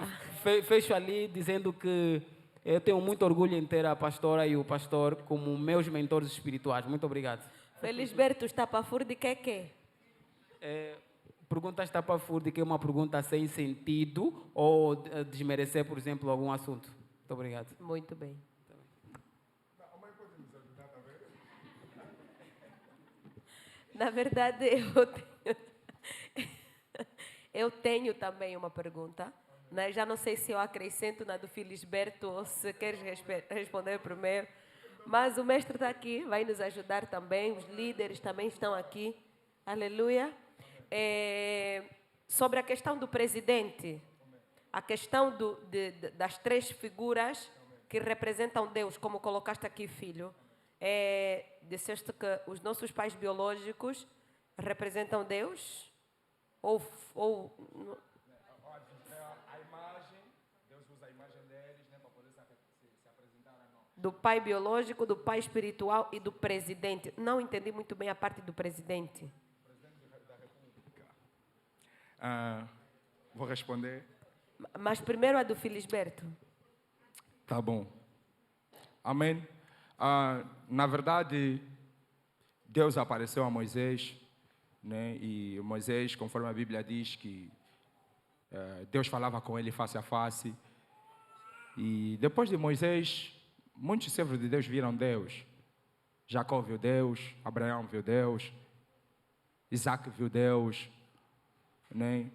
fecho ali dizendo que eu tenho muito orgulho em ter a pastora e o pastor como meus mentores espirituais. Muito obrigado.
Felisberto, estapafúrdica é quê?
Pergunta estapafúrdica é uma pergunta sem sentido ou desmerecer, por exemplo, algum assunto. Muito obrigado.
Muito bem. Na verdade, eu tenho também uma pergunta. Né? Já não sei se eu acrescento na do Felisberto ou se queres responder primeiro. Mas o mestre está aqui, vai nos ajudar também. Os líderes também estão aqui. Aleluia. Sobre a questão do presidente, a questão das três figuras que representam Deus, como colocaste aqui, filho. Disseste que os nossos pais biológicos representam Deus? Ou
a imagem, Deus usa a imagem deles, né, para poder se apresentar a nós.
Do pai biológico, do pai espiritual e do presidente. Não entendi muito bem a parte do presidente.
Vou responder.
Mas primeiro a do Felisberto.
Tá bom. Amém. Na verdade, Deus apareceu a Moisés, né? E Moisés, conforme a Bíblia diz, que Deus falava com ele face a face. E depois de Moisés, muitos servos de Deus viram Deus. Jacó viu Deus, Abraão viu Deus, Isaac viu Deus, né?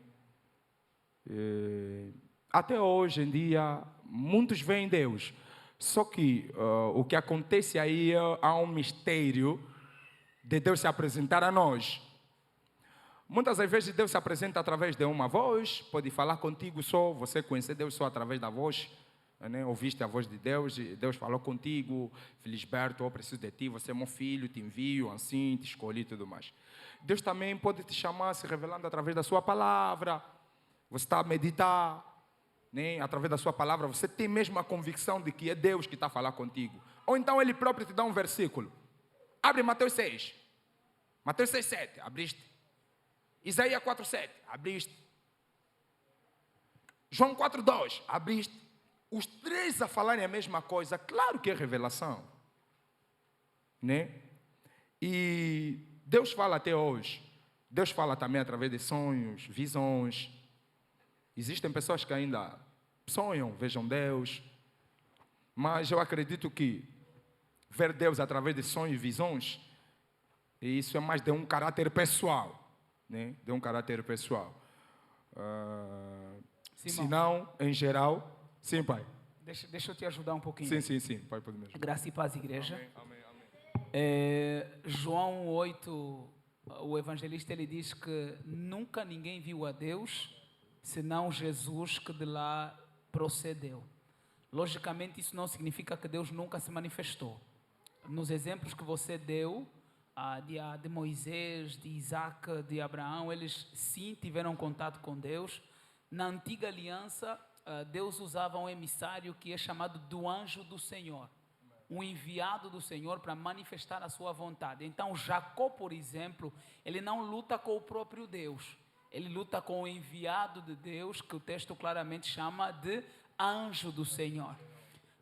Até hoje em dia, muitos veem Deus. Só que o que acontece aí há um mistério de Deus se apresentar a nós. Muitas das vezes Deus se apresenta através de uma voz, pode falar contigo só, você conhecer Deus só através da voz, né? Ouviste a voz de Deus, Deus falou contigo: Felisberto, eu preciso de ti, você é meu filho, te envio, assim, te escolhi e tudo mais. Deus também pode te chamar, se revelando através da sua palavra. Você está a meditar, né? Através da sua palavra, você tem mesmo a convicção de que é Deus que está a falar contigo. Ou então Ele próprio te dá um versículo. Abre Mateus 6. Mateus 6, 7, abriste. Isaías 4, 7, abriste. João 4, 2, abriste. Os três a falarem a mesma coisa, claro que é revelação, né? E Deus fala até hoje. Deus fala também através de sonhos, visões. Existem pessoas que ainda sonham, vejam Deus. Mas eu acredito que ver Deus através de sonhos e visões, isso é mais de um caráter pessoal, né? De um caráter pessoal. Se não, em geral... Sim, pai.
Deixa eu te ajudar um pouquinho.
Sim. Pai, pode me ajudar.
Graça e paz, igreja.
Amém.
João 8, o evangelista, ele diz que nunca ninguém viu a Deus, senão Jesus que de lá procedeu. Logicamente, isso não significa que Deus nunca se manifestou. Nos exemplos que você deu, de Moisés, de Isaac, de Abraão, eles sim tiveram contato com Deus. Na antiga aliança, Deus usava um emissário que é chamado do anjo do Senhor, um enviado do Senhor para manifestar a sua vontade. Então Jacó, por exemplo, ele não luta com o próprio Deus, ele luta com o enviado de Deus, que o texto claramente chama de anjo do Senhor.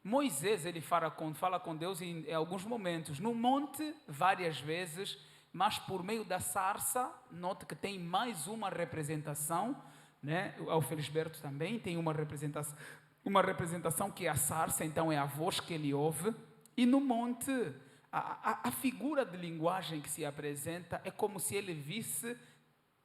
Moisés, ele fala com Deus em alguns momentos, no monte várias vezes, mas por meio da sarça. Note que tem mais uma representação, né? O Felisberto também tem uma representação que é a sarça, então é a voz que ele ouve. E no monte, a figura de linguagem que se apresenta é como se ele visse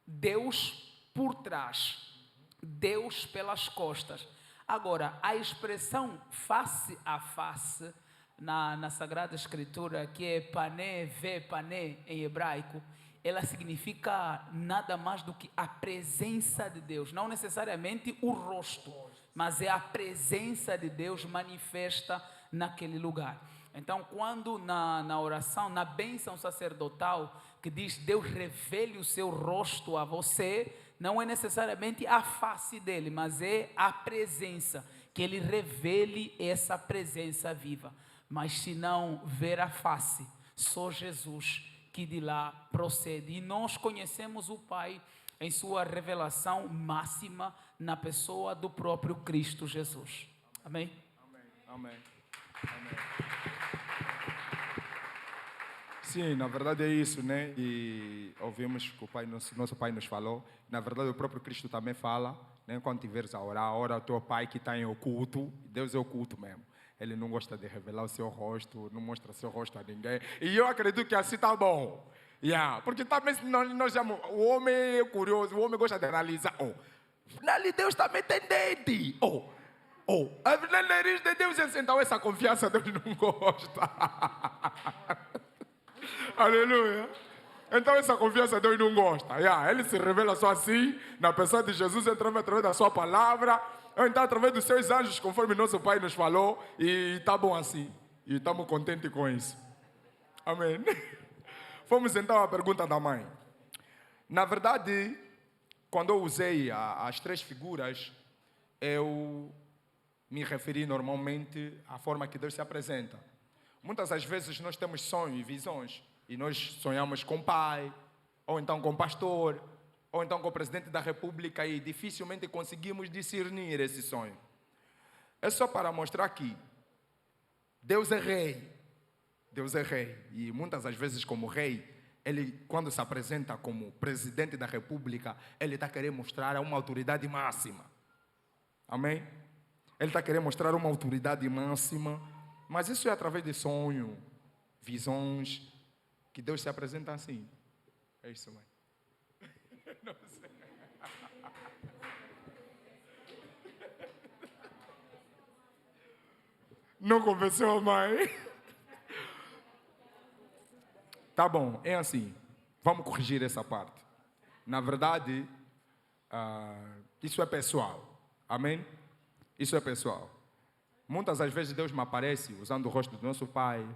Deus por trás, Deus pelas costas. Agora, a expressão face a face, na Sagrada Escritura, que é pané, ve pané em hebraico, ela significa nada mais do que a presença de Deus, não necessariamente o rosto, mas é a presença de Deus manifesta naquele lugar. Então, quando na oração, na bênção sacerdotal, que diz Deus revele o seu rosto a você, não é necessariamente a face dele, mas é a presença, que ele revele essa presença viva. Mas se não ver a face, só Jesus que de lá procede. E nós conhecemos o Pai em sua revelação máxima na pessoa do próprio Cristo Jesus. Amém?
Amém. Amém. Sim, na verdade é isso, né? E ouvimos que o Pai, nosso Pai nos falou. Na verdade, o próprio Cristo também fala, né? Quando tiveres a orar, ora ao teu Pai que está em oculto. Deus é oculto mesmo. Ele não gosta de revelar o seu rosto, não mostra o seu rosto a ninguém. E eu acredito que assim está bom. Porque também o homem é curioso, o homem gosta de analisar. Ali Deus também tem dente. A nariz de Deus, então essa confiança Deus não gosta. Aleluia. Então essa confiança Deus não gosta. Ele se revela só assim, na pessoa de Jesus, através da sua palavra, ou então através dos seus anjos, conforme nosso Pai nos falou, e está bom assim. E estamos contentes com isso. Amém. Vamos então à pergunta da mãe. Na verdade, quando eu usei as três figuras, eu me referi normalmente à forma que Deus se apresenta. Muitas das vezes nós temos sonhos e visões, e nós sonhamos com o pai, ou então com o pastor, ou então com o presidente da república, e dificilmente conseguimos discernir esse sonho. É só para mostrar que Deus é rei. Deus é rei. E muitas das vezes, como rei, ele, quando se apresenta como presidente da república, ele está querendo mostrar uma autoridade máxima. Amém? Ele está querendo mostrar uma autoridade máxima, mas isso é através de sonho, visões, que Deus se apresenta assim. É isso, mãe. Não sei. Não convenceu a mãe? Tá bom, é assim. Vamos corrigir essa parte. Na verdade, isso é pessoal. Amém? Isso é pessoal. Muitas das vezes Deus me aparece usando o rosto do nosso pai,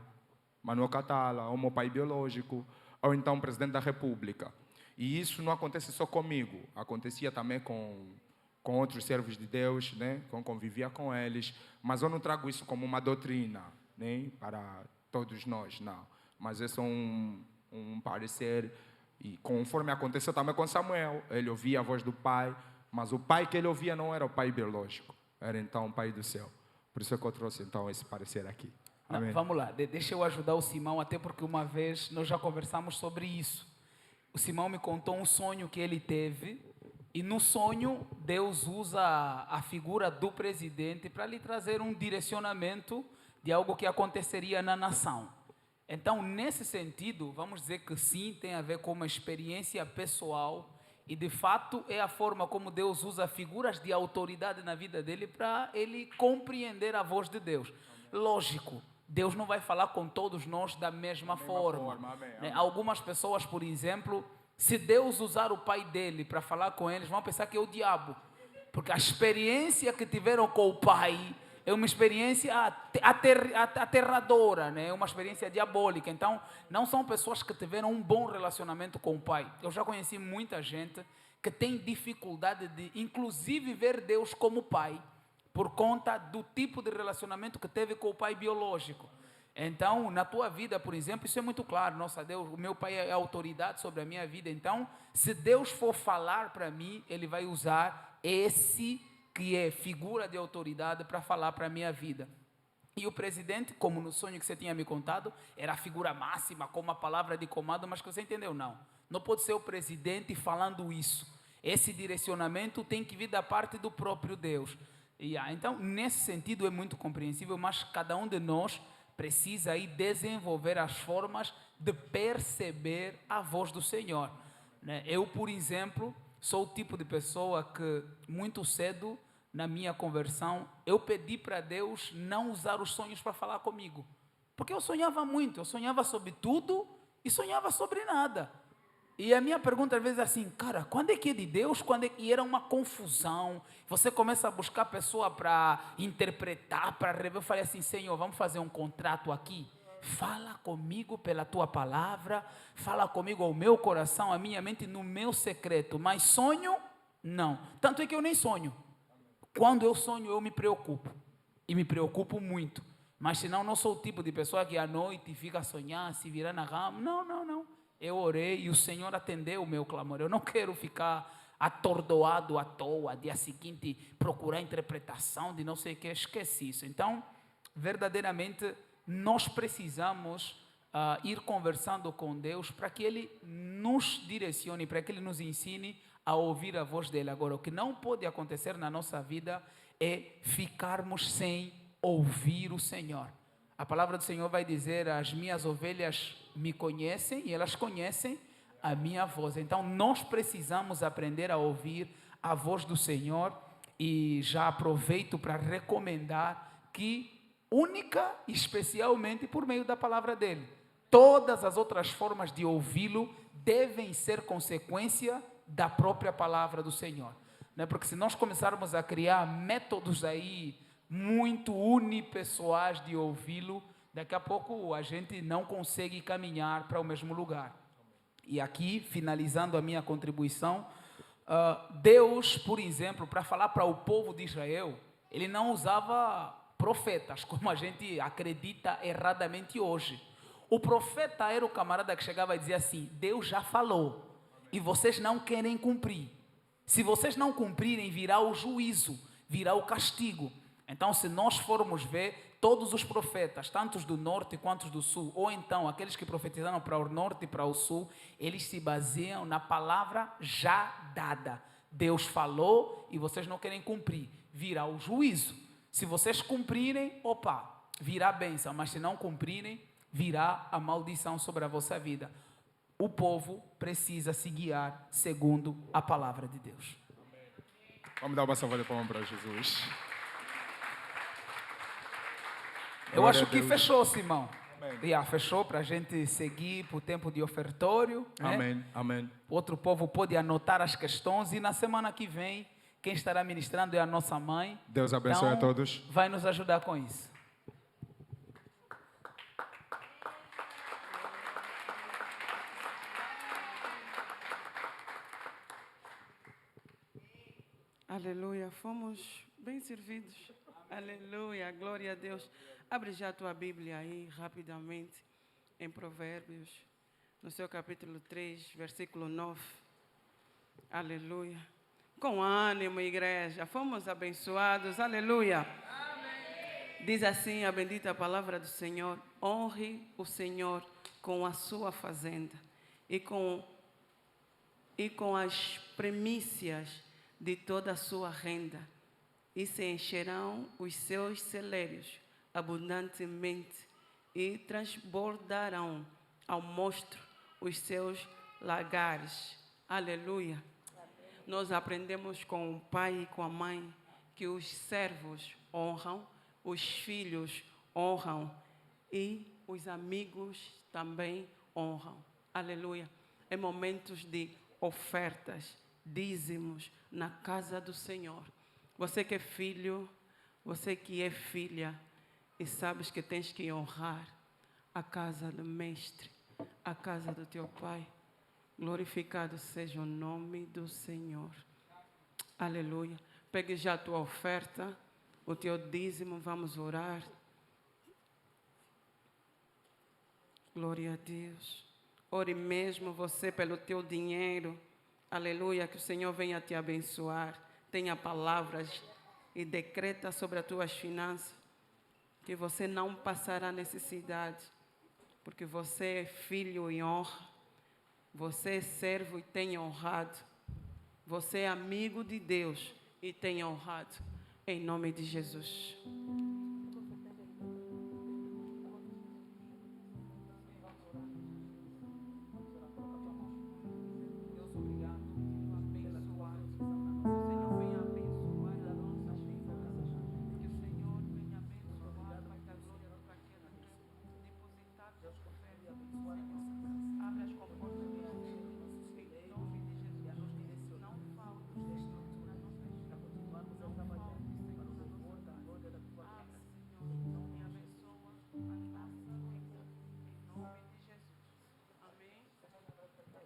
Manuel Catala, ou meu pai biológico, ou então o presidente da república. E isso não acontece só comigo, acontecia também com outros servos de Deus, né? Quando convivia com eles, mas eu não trago isso como uma doutrina, né? Para todos nós, não. Mas é só um parecer, e conforme aconteceu também com Samuel, ele ouvia a voz do pai, mas o pai que ele ouvia não era o pai biológico, era então o pai do céu. Por isso é que eu trouxe então esse parecer aqui.
Não, vamos lá, deixa eu ajudar o Simão, até porque uma vez nós já conversamos sobre isso. O Simão me contou um sonho que ele teve, e no sonho Deus usa a figura do presidente para lhe trazer um direcionamento de algo que aconteceria na nação. Então, nesse sentido, vamos dizer que sim, tem a ver com uma experiência pessoal, e de fato é a forma como Deus usa figuras de autoridade na vida dele para ele compreender a voz de Deus. Lógico, Deus não vai falar com todos nós da mesma forma. Né? Algumas pessoas, por exemplo, se Deus usar o pai dele para falar com eles, vão pensar que é o diabo. Porque a experiência que tiveram com o pai é uma experiência aterradora, né? É uma experiência diabólica. Então, não são pessoas que tiveram um bom relacionamento com o pai. Eu já conheci muita gente que tem dificuldade de, inclusive, ver Deus como pai, por conta do tipo de relacionamento que teve com o pai biológico. Então, na tua vida, por exemplo, isso é muito claro. Nossa, Deus, o meu pai é autoridade sobre a minha vida. Então, se Deus for falar para mim, ele vai usar esse que é figura de autoridade para falar para a minha vida. E o presidente, como no sonho que você tinha me contado, era a figura máxima, com uma palavra de comando, mas que você entendeu, não pode ser o presidente falando isso. Esse direcionamento tem que vir da parte do próprio Deus. Então, nesse sentido é muito compreensível, mas cada um de nós precisa aí desenvolver as formas de perceber a voz do Senhor, né? Eu, por exemplo, sou o tipo de pessoa que muito cedo na minha conversão eu pedi para Deus não usar os sonhos para falar comigo, porque eu sonhava muito, eu sonhava sobre tudo e sonhava sobre nada. E a minha pergunta às vezes é assim, cara, quando é que é de Deus? Quando é que... E era uma confusão. Você começa a buscar pessoa para interpretar, para rever. Eu falei assim, Senhor, vamos fazer um contrato aqui. Fala comigo pela tua palavra, fala comigo ao meu coração, à minha mente, no meu secreto. Mas sonho, não. Tanto é que eu nem sonho. Quando eu sonho, eu me preocupo. E me preocupo muito. Mas senão não sou o tipo de pessoa que à noite fica a sonhar, se virar na cama. Não, não, não. Eu orei e o Senhor atendeu o meu clamor. Eu não quero ficar atordoado à toa, dia seguinte procurar interpretação de não sei o que, esquece isso. Então, verdadeiramente, nós precisamos ir conversando com Deus para que Ele nos direcione, para que Ele nos ensine a ouvir a voz dEle. Agora, o que não pode acontecer na nossa vida é ficarmos sem ouvir o Senhor. A palavra do Senhor vai dizer, as minhas ovelhas me conhecem e elas conhecem a minha voz. Então, nós precisamos aprender a ouvir a voz do Senhor e já aproveito para recomendar que, única e especialmente por meio da palavra dEle, todas as outras formas de ouvi-lo devem ser consequência da própria palavra do Senhor. Né? Porque se nós começarmos a criar métodos aí muito unipessoais de ouvi-lo, daqui a pouco a gente não consegue caminhar para o mesmo lugar. E aqui, finalizando a minha contribuição, Deus, por exemplo, para falar para o povo de Israel, Ele não usava profetas, como a gente acredita erradamente hoje. O profeta era o camarada que chegava e dizia assim, Deus já falou, e vocês não querem cumprir. Se vocês não cumprirem, virá o juízo, virá o castigo. Então, se nós formos ver, todos os profetas, tanto os do norte quanto os do sul, ou então aqueles que profetizaram para o norte e para o sul, eles se baseiam na palavra já dada. Deus falou e vocês não querem cumprir, virá o juízo. Se vocês cumprirem, virá a bênção, mas se não cumprirem, virá a maldição sobre a vossa vida. O povo precisa se guiar segundo a palavra de Deus.
Vamos dar uma salva de palmas para Jesus.
Eu acho que fechou, Simão. Fechou para a gente seguir para o tempo de ofertório.
Amém,
né?
amém.
O outro povo pode anotar as questões e na semana que vem, quem estará ministrando é a nossa mãe.
Deus abençoe a todos.
Vai nos ajudar com isso.
Aleluia, fomos bem servidos. Aleluia, glória a Deus. Abre já a tua Bíblia aí, rapidamente, em Provérbios, no seu capítulo 3, versículo 9. Aleluia. Com ânimo, igreja, fomos abençoados. Aleluia. Amém. Diz assim a bendita palavra do Senhor: honre o Senhor com a sua fazenda e com as primícias de toda a sua renda, e se encherão os seus celeiros abundantemente, e transbordarão ao mostro os seus lagares. Aleluia. Nós aprendemos com o pai e com a mãe que os servos honram, os filhos honram e os amigos também honram. Aleluia. Em momentos de ofertas, dízimos na casa do Senhor. Você que é filho, você que é filha, e sabes que tens que honrar a casa do mestre, a casa do teu pai. Glorificado seja o nome do Senhor. Aleluia. Pegue já a tua oferta, o teu dízimo, vamos orar. Glória a Deus. Ore mesmo você pelo teu dinheiro. Aleluia, que o Senhor venha te abençoar. Tenha palavras e decreta sobre as tuas finanças que você não passará necessidade, porque você é filho e honra, você é servo e tem honrado, você é amigo de Deus e tem honrado, em nome de Jesus.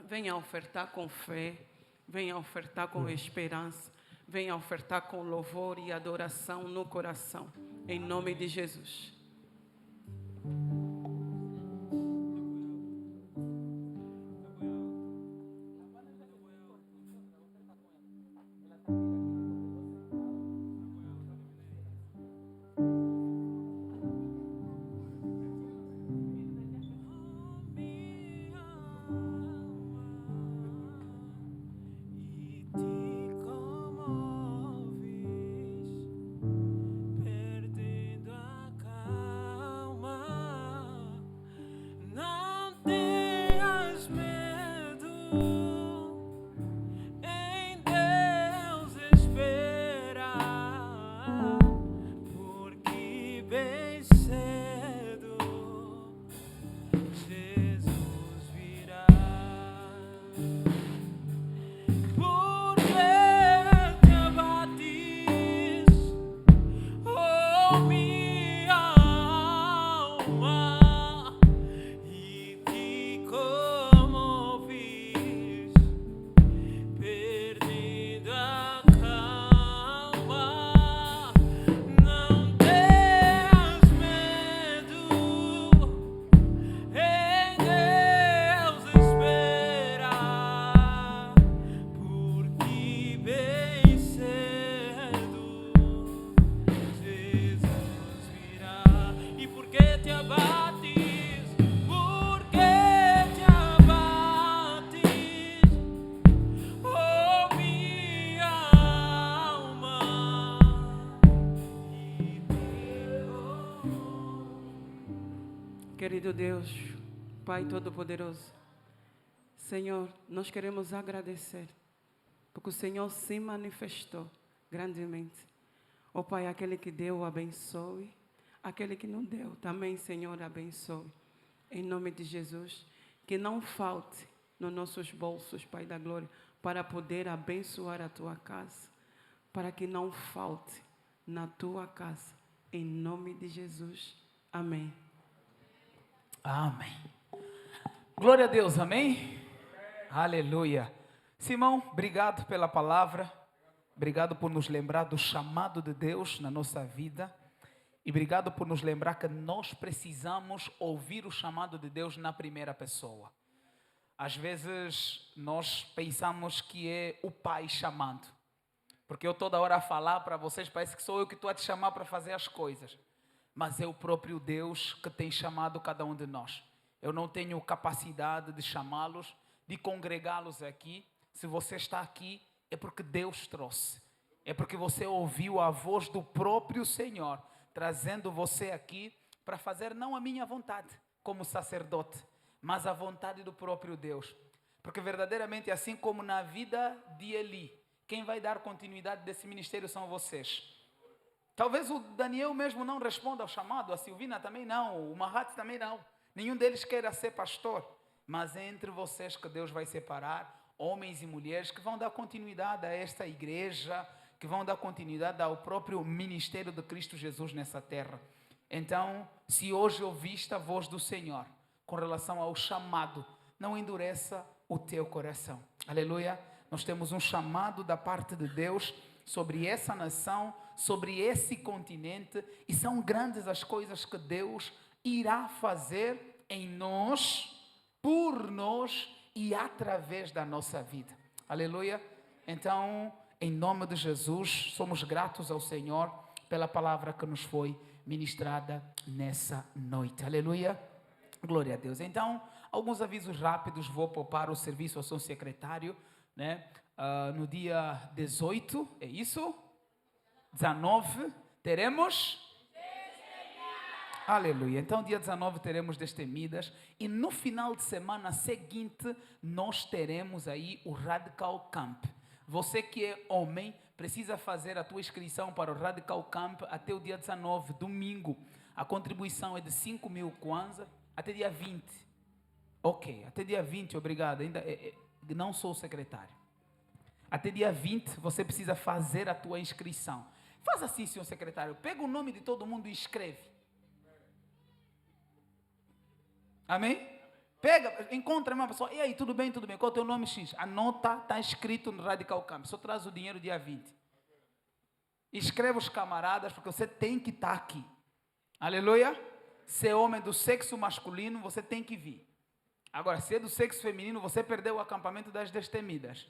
venha ofertar com fé, venha ofertar com esperança, venha ofertar com louvor e adoração no coração, em nome de Jesus.
Perdendo a calma, não tenhas medo, em Deus esperar, porque bem cedo Jesus virá. Por que te abates, oh minha alma, e te comoves, perdendo a calma? Não tenhas medo, em Deus esperar, porque bem cedo Jesus virá. E por que te abates? Por que te abates, oh minha alma? E
Querido Deus, Pai Todo-Poderoso, Senhor, nós queremos agradecer, porque o Senhor se manifestou grandemente. Ó Pai, aquele que deu, abençoe. Aquele que não deu, também, Senhor, abençoe. Em nome de Jesus, que não falte nos nossos bolsos, Pai da Glória, para poder abençoar a Tua casa. Para que não falte na Tua casa. Em nome de Jesus. Amém.
Amém. Glória a Deus, amém? Aleluia. Simão, obrigado pela palavra. Obrigado por nos lembrar do chamado de Deus na nossa vida. E obrigado por nos lembrar que nós precisamos ouvir o chamado de Deus na primeira pessoa. Às vezes nós pensamos que é o Pai chamando. Porque eu toda hora a falar para vocês, parece que sou eu que estou a te chamar para fazer as coisas. Mas é o próprio Deus que tem chamado cada um de nós. Eu não tenho capacidade de chamá-los, de congregá-los aqui. Se você está aqui, é porque Deus trouxe. É porque você ouviu a voz do próprio Senhor, trazendo você aqui para fazer não a minha vontade, como sacerdote, mas a vontade do próprio Deus. Porque verdadeiramente, assim como na vida de Eli, quem vai dar continuidade desse ministério são vocês. Talvez o Daniel mesmo não responda ao chamado, a Silvina também não, o Mahat também não. Nenhum deles queira ser pastor. Mas é entre vocês que Deus vai separar homens e mulheres que vão dar continuidade a esta igreja, que vão dar continuidade ao próprio ministério de Cristo Jesus nessa terra. Então, se hoje ouviste a voz do Senhor com relação ao chamado, não endureça o teu coração. Aleluia. Nós temos um chamado da parte de Deus sobre essa nação, sobre esse continente, e são grandes as coisas que Deus irá fazer em nós, por nós e através da nossa vida. Aleluia. Então, em nome de Jesus, somos gratos ao Senhor pela palavra que nos foi ministrada nessa noite. Aleluia. Glória a Deus. Então, alguns avisos rápidos, vou poupar o serviço ao seu secretário, né? No dia 18, é isso? 19, teremos? Aleluia. Então, dia 19 teremos Destemidas. E no final de semana seguinte, nós teremos aí o Radical Camp. Você que é homem, precisa fazer a tua inscrição para o Radical Camp até o dia 19, domingo. A contribuição é de 5.000 kwanza até dia 20. Ok, até dia 20, obrigado. Ainda não sou o secretário. Até dia 20 você precisa fazer a tua inscrição. Faz assim, senhor secretário. Pega o nome de todo mundo e escreve. Amém? Pega, encontra uma pessoa, e aí, tudo bem, qual é o teu nome X? Anota, está escrito no Radical Camp, só traz o dinheiro dia 20. Escreve os camaradas, porque você tem que estar aqui. Aleluia? Se é homem do sexo masculino, você tem que vir. Agora, se é do sexo feminino, você perdeu o acampamento das destemidas.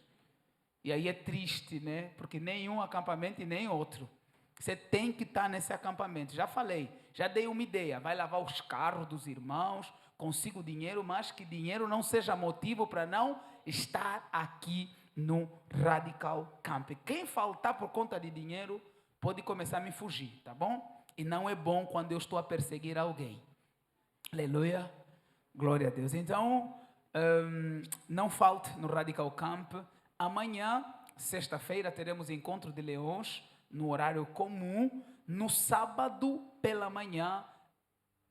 E aí é triste, né? Porque nenhum acampamento e nem outro. Você tem que estar nesse acampamento. Já falei, já dei uma ideia. Vai lavar os carros dos irmãos, consigo dinheiro, mas que dinheiro não seja motivo para não estar aqui no Radical Camp. Quem faltar por conta de dinheiro, pode começar a me fugir, tá bom? E não é bom quando eu estou a perseguir alguém. Aleluia. Glória a Deus. Então, não falte no Radical Camp. Amanhã, sexta-feira, teremos encontro de leões no horário comum. No sábado, pela manhã,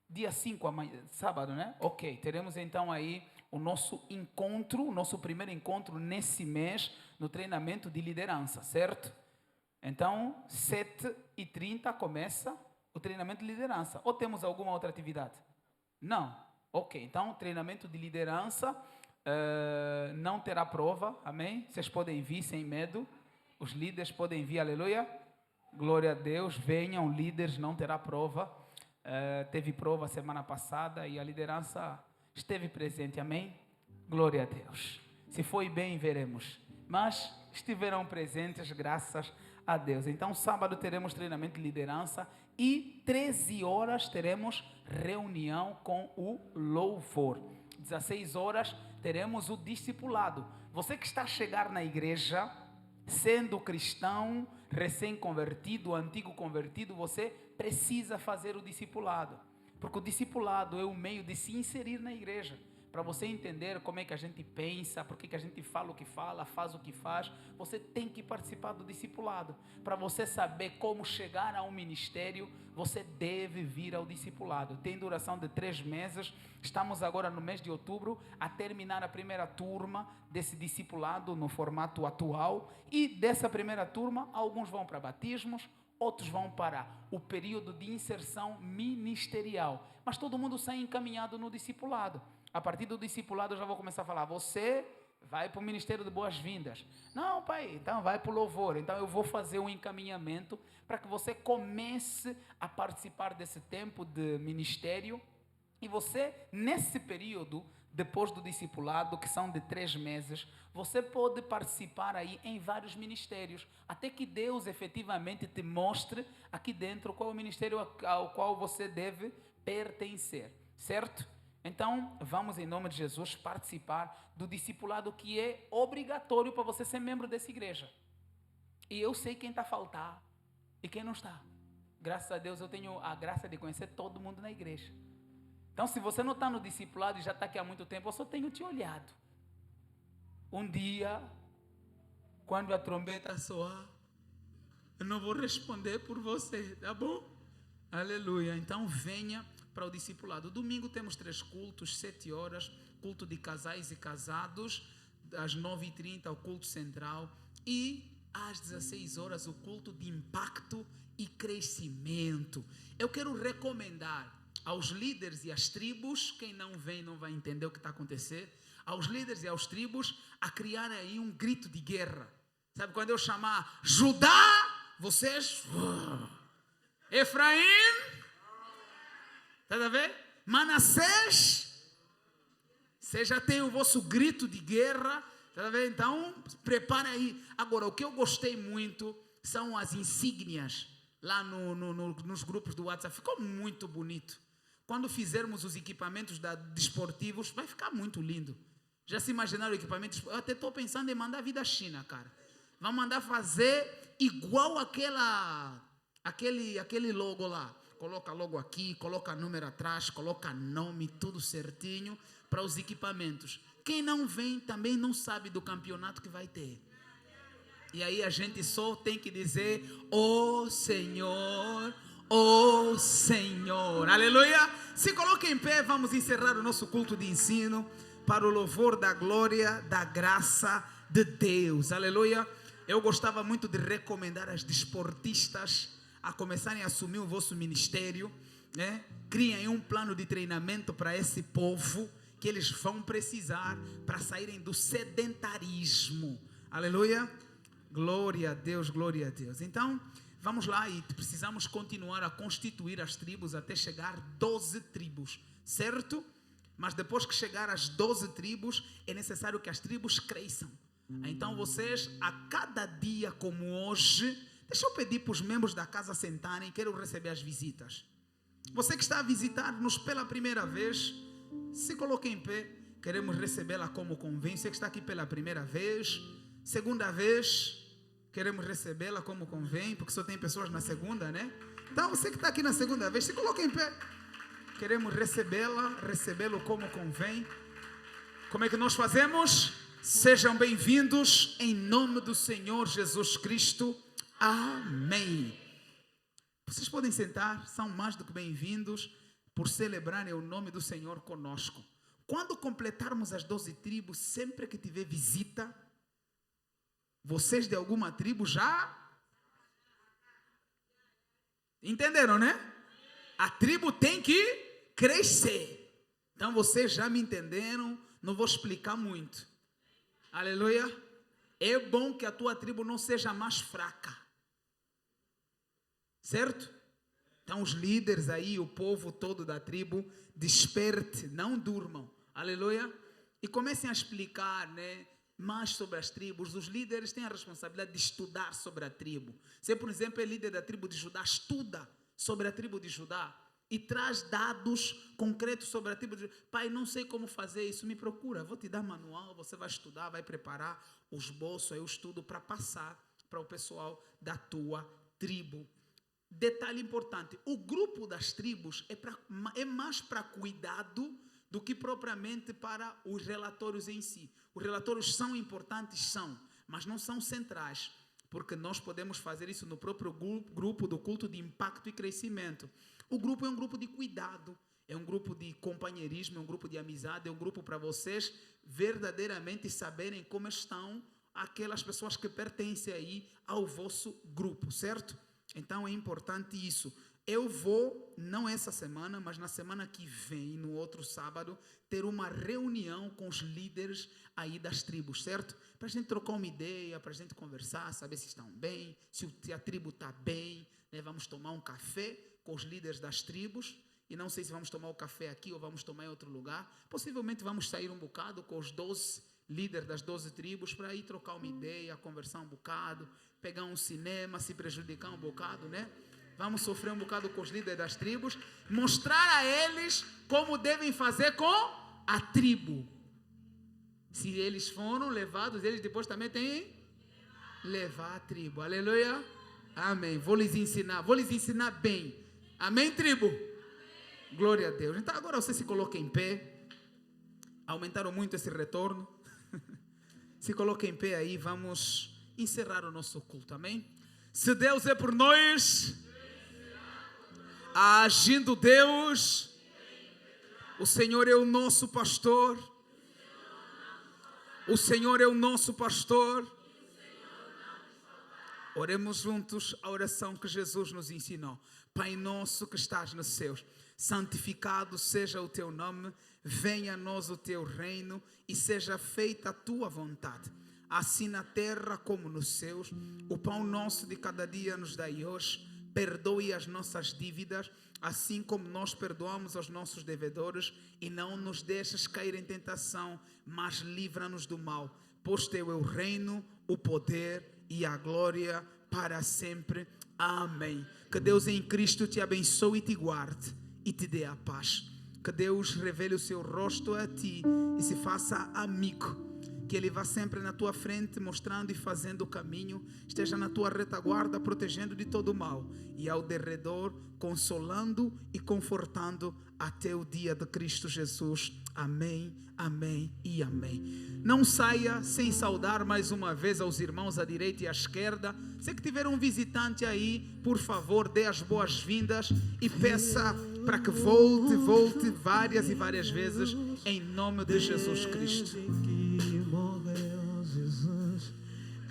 dia 5, amanhã, sábado, né? Ok, teremos então aí o nosso encontro, o nosso primeiro encontro nesse mês no treinamento de liderança, certo? Então, 7h30 começa o treinamento de liderança. Ou temos alguma outra atividade? Não. Ok, então, treinamento de liderança não terá prova, amém? Vocês podem vir sem medo. Os líderes podem vir, aleluia. Glória a Deus, venham líderes, não terá prova. Teve prova semana passada e a liderança esteve presente, amém? Glória a Deus. Se foi bem, veremos. Mas estiveram presentes, graças a Deus. Então, sábado teremos treinamento de liderança e 13 horas teremos reunião com o louvor. 16 horas teremos o discipulado. Você que está a chegar na igreja, sendo cristão, recém-convertido, antigo convertido, você precisa fazer o discipulado. Porque o discipulado é o meio de se inserir na igreja. Para você entender como é que a gente pensa, por que a gente fala o que fala, faz o que faz, você tem que participar do discipulado. Para você saber como chegar a um ministério, você deve vir ao discipulado. Tem duração de 3 meses. Estamos agora no mês de outubro a terminar a primeira turma desse discipulado no formato atual. E dessa primeira turma, alguns vão para batismos, outros vão para o período de inserção ministerial. Mas todo mundo sai encaminhado no discipulado. A partir do discipulado eu já vou começar a falar, você vai para o Ministério de Boas-Vindas. Não, pai, então vai para o louvor. Então eu vou fazer um encaminhamento para que você comece a participar desse tempo de ministério. E você, nesse período, depois do discipulado, que são de 3 meses, você pode participar aí em vários ministérios, até que Deus efetivamente te mostre aqui dentro qual é o ministério ao qual você deve pertencer, certo? Então, vamos em nome de Jesus participar do discipulado que é obrigatório para você ser membro dessa igreja. E eu sei quem está a faltar e quem não está. Graças a Deus eu tenho a graça de conhecer todo mundo na igreja. Então, se você não está no discipulado e já está aqui há muito tempo, eu só tenho te olhado. Um dia, quando a trombeta soar, eu não vou responder por você, tá bom? Aleluia. Então, venha para o discipulado. Domingo temos 3 cultos, 7 horas, culto de casais e casados, às 9h30 o culto central e às 16 horas o culto de impacto e crescimento. Eu quero recomendar aos líderes e às tribos, quem não vem não vai entender o que está a acontecer, aos líderes e às tribos a criar aí um grito de guerra. Sabe, quando eu chamar Judá, vocês... Efraim... Está a ver? Manassés, você já tem o vosso grito de guerra, está a ver? Então, prepara aí. Agora, o que eu gostei muito são as insígnias lá nos grupos do WhatsApp. Ficou muito bonito. Quando fizermos os equipamentos desportivos, vai ficar muito lindo. Já se imaginaram o equipamento? Eu até estou pensando em mandar vir da China, cara. Vamos mandar fazer igual aquele logo lá. Coloca logo aqui, coloca número atrás, coloca nome, tudo certinho para os equipamentos. Quem não vem também não sabe do campeonato que vai ter. E aí a gente só tem que dizer, ó Senhor, ó Senhor. Aleluia! Se coloque em pé, vamos encerrar o nosso culto de ensino para o louvor da glória, da graça de Deus. Aleluia! Eu gostava muito de recomendar as desportistas a começarem a assumir o vosso ministério, né? Criem um plano de treinamento para esse povo que eles vão precisar para saírem do sedentarismo. Aleluia. Glória a Deus, glória a Deus. Então, vamos lá e precisamos continuar a constituir as tribos até chegar 12 tribos, certo? Mas depois que chegar às 12 tribos, é necessário que as tribos cresçam. Então vocês, a cada dia como hoje, deixa eu pedir para os membros da casa sentarem, quero receber as visitas. Você que está a visitar-nos pela primeira vez, se coloque em pé, queremos recebê-la como convém. Você que está aqui pela primeira vez, segunda vez, queremos recebê-la como convém, porque só tem pessoas na segunda, né? Então você que está aqui na segunda vez, se coloque em pé. Queremos recebê-lo como convém. Como é que nós fazemos? Sejam bem-vindos em nome do Senhor Jesus Cristo. Amém. Vocês podem sentar, são mais do que bem-vindos por celebrarem o nome do Senhor conosco. Quando completarmos as 12 tribos, sempre que tiver visita, vocês de alguma tribo já entenderam, né? A tribo tem que crescer. Então vocês já me entenderam, não vou explicar muito. Aleluia. É bom que a tua tribo não seja mais fraca. Certo? Então os líderes aí, o povo todo da tribo, desperte, não durmam. Aleluia. E comecem a explicar, né, mais sobre as tribos. Os líderes têm a responsabilidade de estudar sobre a tribo. Você, por exemplo, é líder da tribo de Judá, estuda sobre a tribo de Judá e traz dados concretos sobre a tribo de Judá. Pai, não sei como fazer isso, me procura, vou te dar manual, você vai estudar, vai preparar o esboço, aí o estudo para passar para o pessoal da tua tribo. Detalhe importante, o grupo das tribos é mais para cuidado do que propriamente para os relatórios em si. Os relatórios são importantes, são, mas não são centrais, porque nós podemos fazer isso no próprio grupo do culto de impacto e crescimento. O grupo é um grupo de cuidado, é um grupo de companheirismo, é um grupo de amizade, é um grupo para vocês verdadeiramente saberem como estão aquelas pessoas que pertencem aí ao vosso grupo, certo? Então é importante isso. Eu vou, não essa semana, mas na semana que vem, no outro sábado, ter uma reunião com os líderes aí das tribos, certo? Para a gente trocar uma ideia, para a gente conversar, saber se estão bem, se a tribo está bem, né? Vamos tomar um café com os líderes das tribos, e não sei se vamos tomar o café aqui ou vamos tomar em outro lugar. Possivelmente vamos sair um bocado com os 12 líderes das 12 tribos para ir trocar uma ideia, conversar um bocado, pegar um cinema, se prejudicar um bocado, né? Vamos sofrer um bocado com os líderes das tribos, mostrar a eles como devem fazer com a tribo. Se eles foram levados, eles depois também têm que levar a tribo. Aleluia. Amém. Vou lhes ensinar bem. Amém, tribo? Amém. Glória a Deus. Então agora você se coloca em pé. Aumentaram muito esse retorno. Se coloca em pé aí, vamos encerrar o nosso culto. Amém? Se Deus é por nós, agindo Deus, o Senhor é o nosso pastor. O Senhor é o nosso pastor. Oremos juntos a oração que Jesus nos ensinou. Pai nosso que estás nos céus, santificado seja o teu nome, venha a nós o teu reino e seja feita a tua vontade, assim na terra como nos céus. O pão nosso de cada dia nos dai hoje, perdoe as nossas dívidas, assim como nós perdoamos aos nossos devedores, e não nos deixes cair em tentação, mas livra-nos do mal, pois teu é o reino, o poder e a glória para sempre. Amém. Que Deus em Cristo te abençoe e te guarde e te dê a paz. Que Deus revele o seu rosto a ti e se faça amigo. Que Ele vá sempre na tua frente, mostrando e fazendo o caminho. Esteja na tua retaguarda, protegendo de todo o mal. E ao derredor, consolando e confortando até o dia de Cristo Jesus. Amém, amém e amém. Não saia sem saudar mais uma vez aos irmãos à direita e à esquerda. Se que tiver um visitante aí, por favor, dê as boas-vindas e peça para que volte várias e várias vezes, em nome de Jesus Cristo.
Morreu Jesus,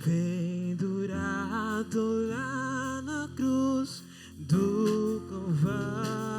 pendurado lá na cruz do Calvário.